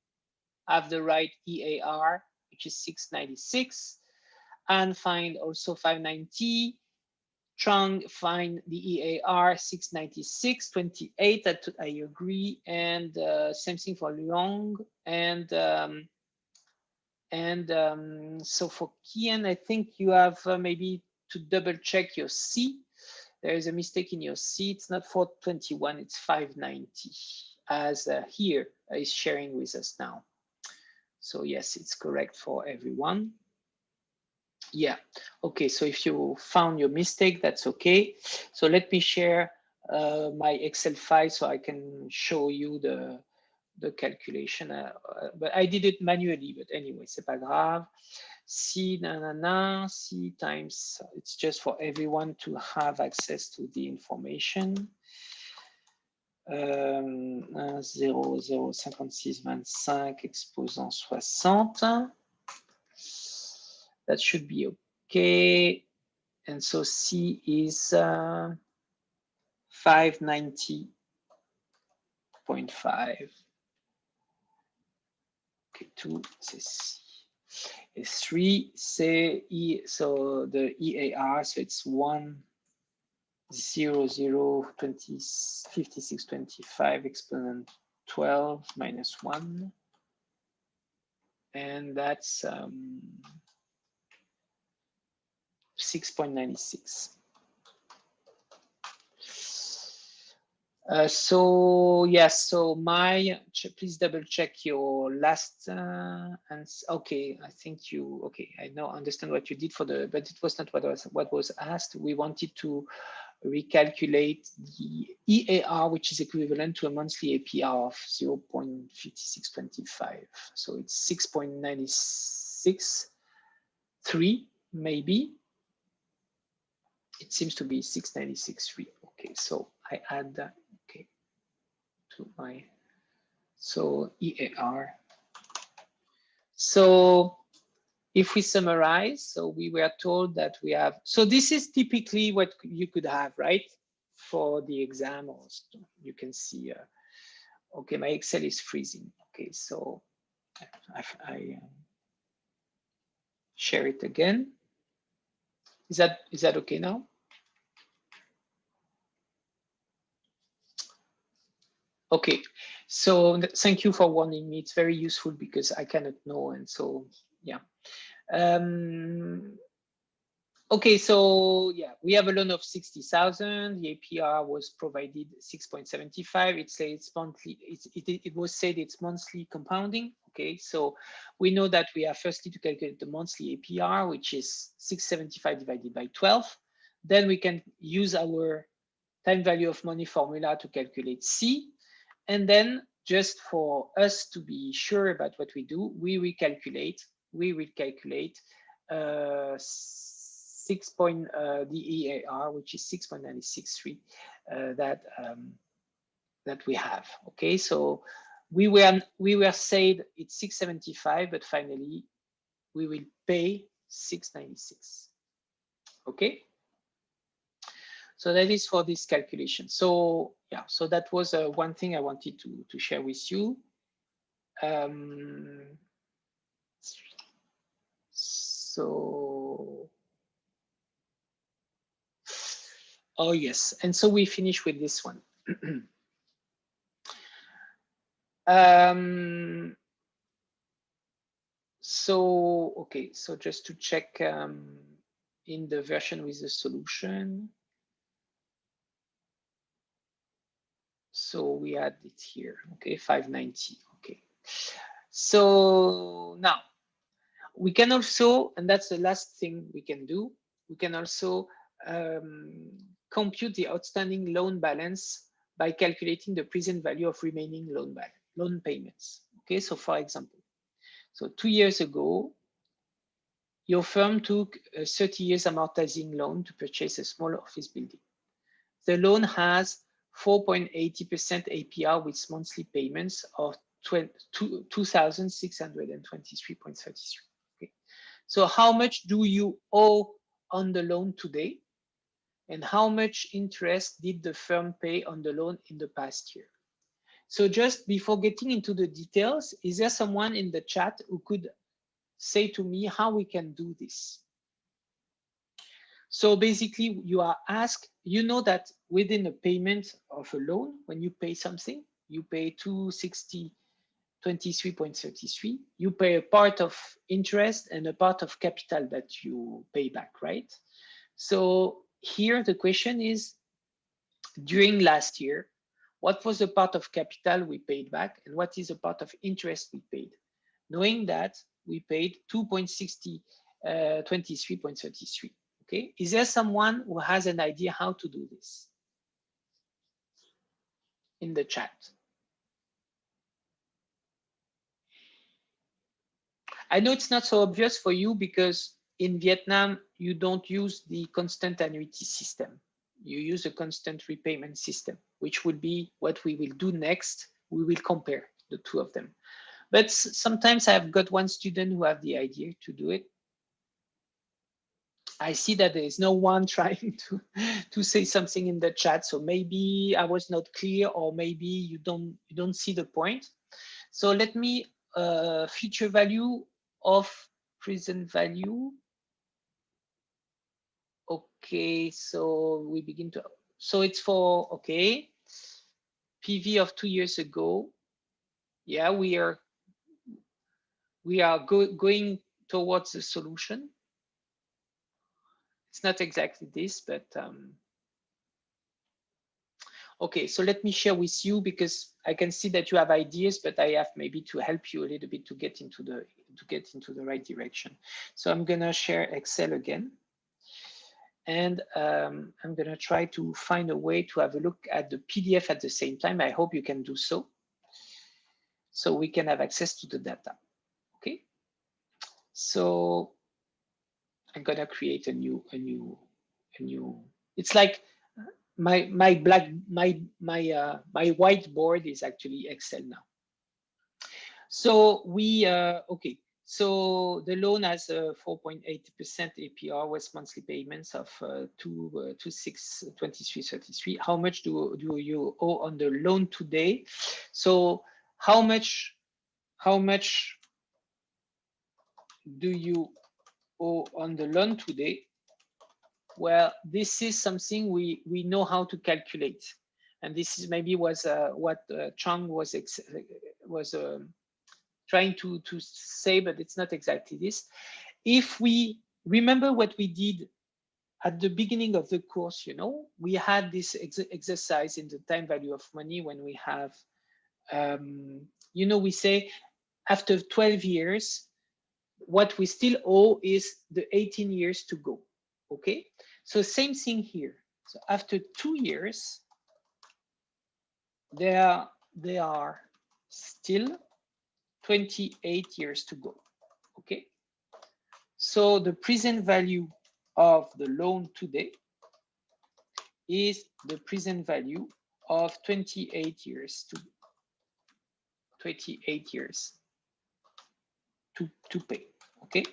have the right EAR, which is 696. And find also 590. Chung find the EAR 696.28. That I agree. And same thing for Luong. So for Kian, I think you have maybe to double check your C. There is a mistake in your C. It's not 421, it's 590, as here is sharing with us now. So yes, it's correct for everyone. Yeah, okay, so if you found your mistake, that's okay. So let me share my Excel file so I can show you the calculation. But I did it manually, but anyway, c'est pas grave. C, nanana, C times, it's just for everyone to have access to the information. 0,05625 exposant 60. That should be okay. And so C is 590.5. Okay, 2, c'est C. And 3, c'est E, so the EAR, so it's 1, 0, 0, 20, 56, 25, exponent 12 minus 1. And that's 6.96. So yes, so please double check your last and okay, I think you okay. I now understand what you did for the, but it was not what was asked. We wanted to recalculate the EAR, which is equivalent to a monthly APR of 0.5625. So it's 6.963 maybe. It seems to be 6.96.3. Okay, so I add that. Okay, to my so EAR. So if we summarize, so we were told that we have. So this is typically what you could have, right, for the exam. Or you can see. Okay, my Excel is freezing. Okay, so I share it again. Is that okay now? Okay, so thank you for warning me. It's very useful because I cannot know, and so yeah. Okay, so yeah, we have a loan of 60,000. The APR was provided 6.75. It says it's monthly. It was said it's monthly compounding. Okay, so we know that we have firstly to calculate the monthly APR, which is 675 divided by 12. Then we can use our time value of money formula to calculate C. And then just for us to be sure about what we do, we recalculate the EAR, which is 6.963 that we have. Okay, so we were said it's 675, but finally we will pay 696. Okay. So that is for this calculation. So yeah, so that was one thing I wanted to share with you. So, oh yes, and so we finish with this one. So, okay, so just to check in the version with the solution. So we had it here, okay, 590, okay. So now we can also, and that's the last thing we can do, we can also compute the outstanding loan balance by calculating the present value of remaining loan payments. Okay, so for example, so 2 years ago, your firm took a 30 years amortizing loan to purchase a small office building. The loan has 4.80% APR with monthly payments of 2,623.33. Okay. So how much do you owe on the loan today? And how much interest did the firm pay on the loan in the past year? So just before getting into the details, is there someone in the chat who could say to me how we can do this? So basically you are asked, you know that within a payment of a loan, when you pay something, you pay 260.23.33, you pay a part of interest and a part of capital that you pay back, right? So here the question is, during last year, what was the part of capital we paid back and what is the part of interest we paid? Knowing that we paid 23.33. Okay, is there someone who has an idea how to do this in the chat? I know it's not so obvious for you because in Vietnam, you don't use the constant annuity system. You use a constant repayment system, which would be what we will do next. We will compare the two of them. But sometimes I've got one student who have the idea to do it. I see that there is no one trying to say something in the chat. So maybe I was not clear, or maybe you don't see the point. So let me future value of present value. Okay, so we begin to, so it's for, okay, PV of 2 years ago. Yeah, we are going towards the solution. It's not exactly this, but okay, so let me share with you because I can see that you have ideas, but I have maybe to help you a little bit to get into the right direction. So I'm gonna share Excel again. And I'm going to try to find a way to have a look at the PDF at the same time. I hope you can do so. So we can have access to the data. Okay. So I'm going to create a new. It's like my whiteboard is actually Excel now. So we okay. So the loan has a 4.8% APR with monthly payments of 2,623.33. How much do you owe on the loan today? So how much do you owe on the loan today? Well, this is something we know how to calculate, and this is maybe was what Chang was trying to say, but it's not exactly this. If we remember what we did at the beginning of the course, you know, we had this exercise in the time value of money when we have, you know, we say after 12 years, what we still owe is the 18 years to go. Okay, so same thing here. So after 2 years, there are still 28 years to go. Okay, so the present value of the loan today is the present value of 28 years to pay. Okay,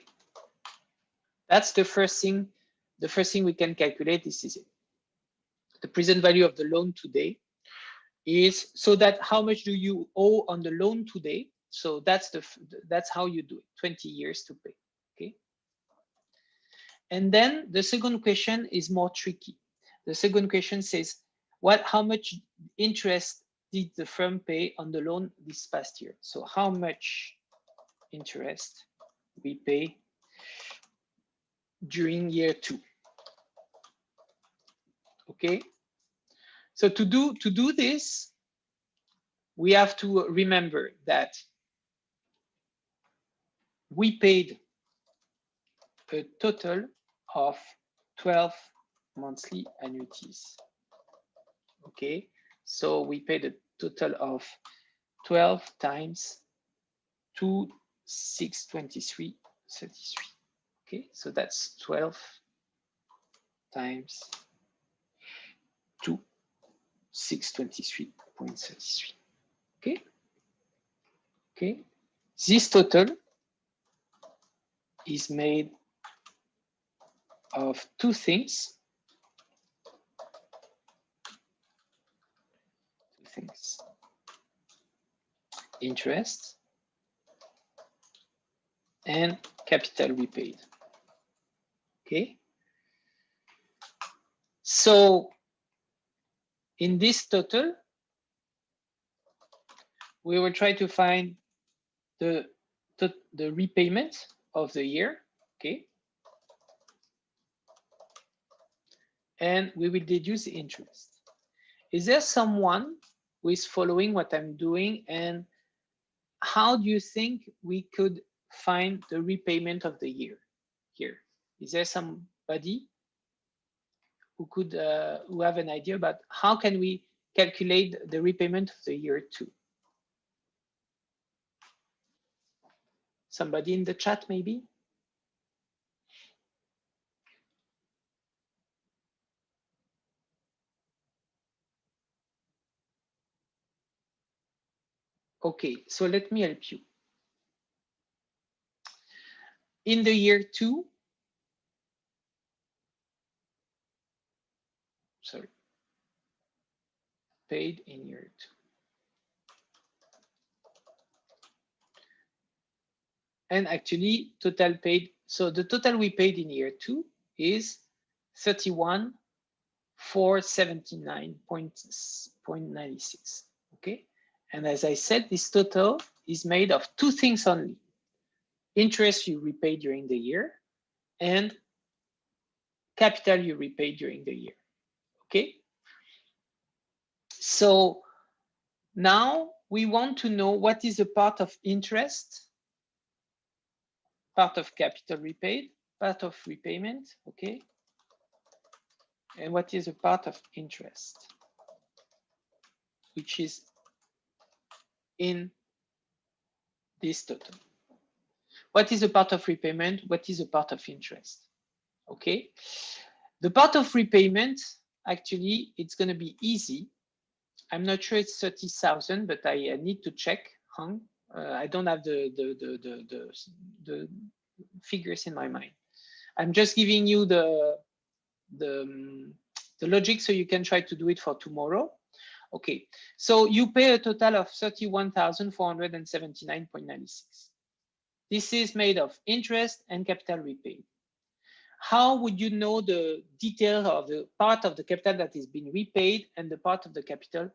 that's the first thing. The first thing we can calculate, this is it. The present value of the loan today is, so that how much do you owe on the loan today? So that's how you do it, 20 years to pay. Okay, And then the second question is more tricky. The second question says, how much interest did the firm pay on the loan this past year? So how much interest we pay during year 2? Okay. So to do this, we have to remember that we paid a total of 12 monthly annuities. Okay, so we paid a total of 12 times 2, 6, 23, 33. Okay, so that's 12 times 2, 6, 23.33. Okay, okay, this total is made of two things. Interest and capital repaid. Okay, so in this total, we will try to find the repayment of the year. Okay, and we will deduce the interest. Is there someone who is following what I'm doing, and how do you think we could find the repayment of the year here? Is there somebody who could who have an idea about how can we calculate the repayment of the year 2? Somebody in the chat, maybe? Okay, so let me help you. In the year 2, sorry, paid in year 2. And actually, total paid. So the total we paid in year 2 is 31,479.96. Okay, and as I said, this total is made of two things only: interest you repay during the year and capital you repay during the year. Okay, so now we want to know what is a part of interest, part of capital repaid, part of repayment. Okay, and what is a part of interest, which is in this total. What is a part of repayment? What is a part of interest? Okay, the part of repayment, actually, it's going to be easy. I'm not sure it's 30,000, but I need to check. I don't have the figures in my mind. I'm just giving you the logic so you can try to do it for tomorrow. Okay, so you pay a total of 31,479.96. This is made of interest and capital repaid. How would you know the detail of the part of the capital that is being repaid and the part of the capital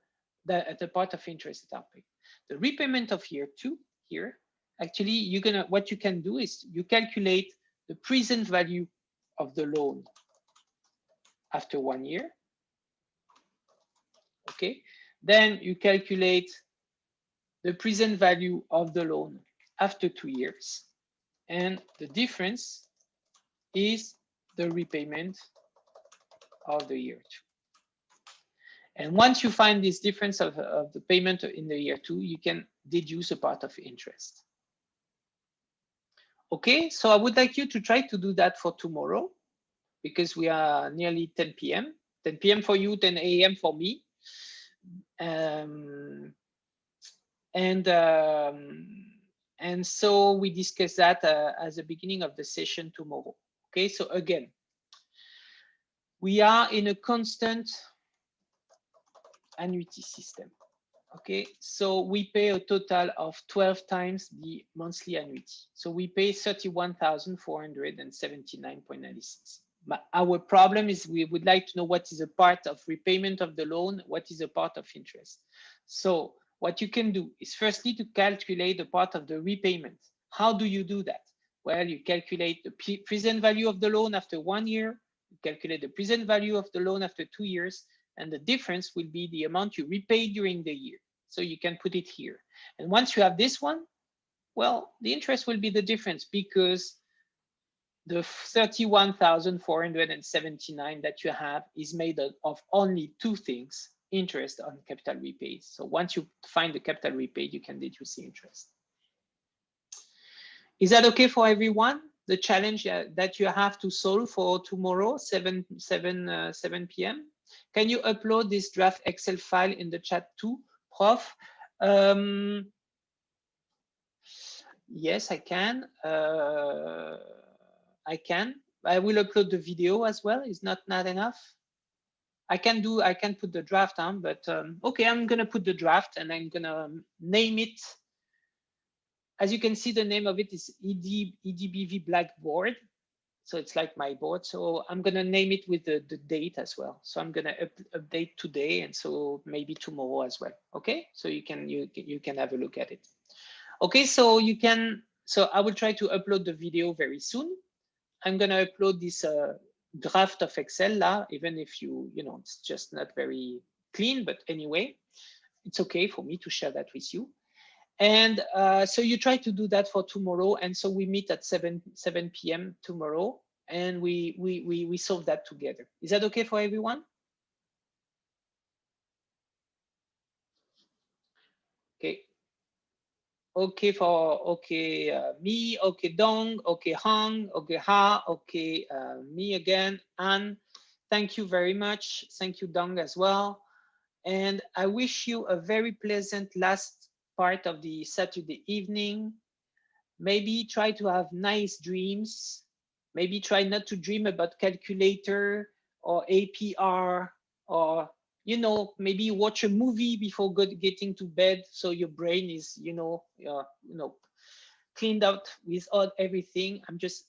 the part of interest that are paid? The repayment of year 2 here, actually, what you can do is you calculate the present value of the loan after 1 year. Okay, then you calculate the present value of the loan after 2 years, and the difference is the repayment of the year 2. And once you find this difference of the payment in the year 2, you can deduce a part of interest. Okay, so I would like you to try to do that for tomorrow, because we are nearly 10 p.m. 10 p.m. for you, 10 a.m. for me. And so we discuss that as the beginning of the session tomorrow. Okay, so again, we are in a constant annuity system. Okay, so we pay a total of 12 times the monthly annuity. So we pay 31,479.96. But our problem is we would like to know what is a part of repayment of the loan, what is a part of interest. So what you can do is firstly to calculate the part of the repayment. How do you do that? Well, you calculate the present value of the loan after 1 year, you calculate the present value of the loan after 2 years, and the difference will be the amount you repay during the year. So you can put it here. And once you have this one, well, the interest will be the difference because the 31,479 that you have is made of only two things, interest on capital repaid. So once you find the capital repaid, you can deduce the interest. Is that okay for everyone? The challenge that you have to solve for tomorrow, 7 p.m. Can you upload this draft Excel file in the chat too, Prof? Yes, I can. I can. I will upload the video as well. Is not enough? I can put the draft on, but okay, I'm gonna put the draft and I'm gonna name it. As you can see, the name of it is IDBV Blackboard. So it's like my board. So I'm gonna name it with the date as well. So I'm gonna update today, and so maybe tomorrow as well. Okay, so you can have a look at it. Okay, so you can. So I will try to upload the video very soon. I'm gonna upload this draft of Excel, even if it's just not very clean, but anyway, it's okay for me to share that with you. And so you try to do that for tomorrow. And so we meet at 7 p.m. tomorrow, and we solve that together. Is that okay for everyone? Okay. Okay me, okay Dong, okay Hong, okay Ha, okay me again, Anne. Thank you very much. Thank you, Dong, as well. And I wish you a very pleasant last part of the Saturday evening. Maybe try to have nice dreams. Maybe try not to dream about calculator or APR, or maybe watch a movie before getting to bed, so your brain is cleaned out with everything. I'm just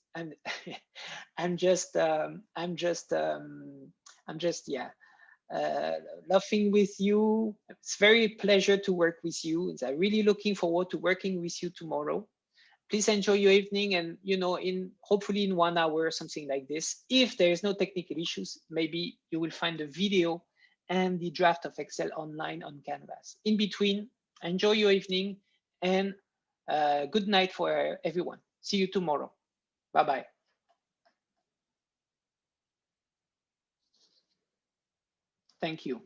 laughing with you. It's very pleasure to work with you. I'm really looking forward to working with you tomorrow. Please enjoy your evening, and hopefully in 1 hour or something like this. If there is no technical issues, maybe you will find the video and the draft of Excel online on Canvas. In between, enjoy your evening, and good night for everyone. See you tomorrow. Bye-bye. Thank you.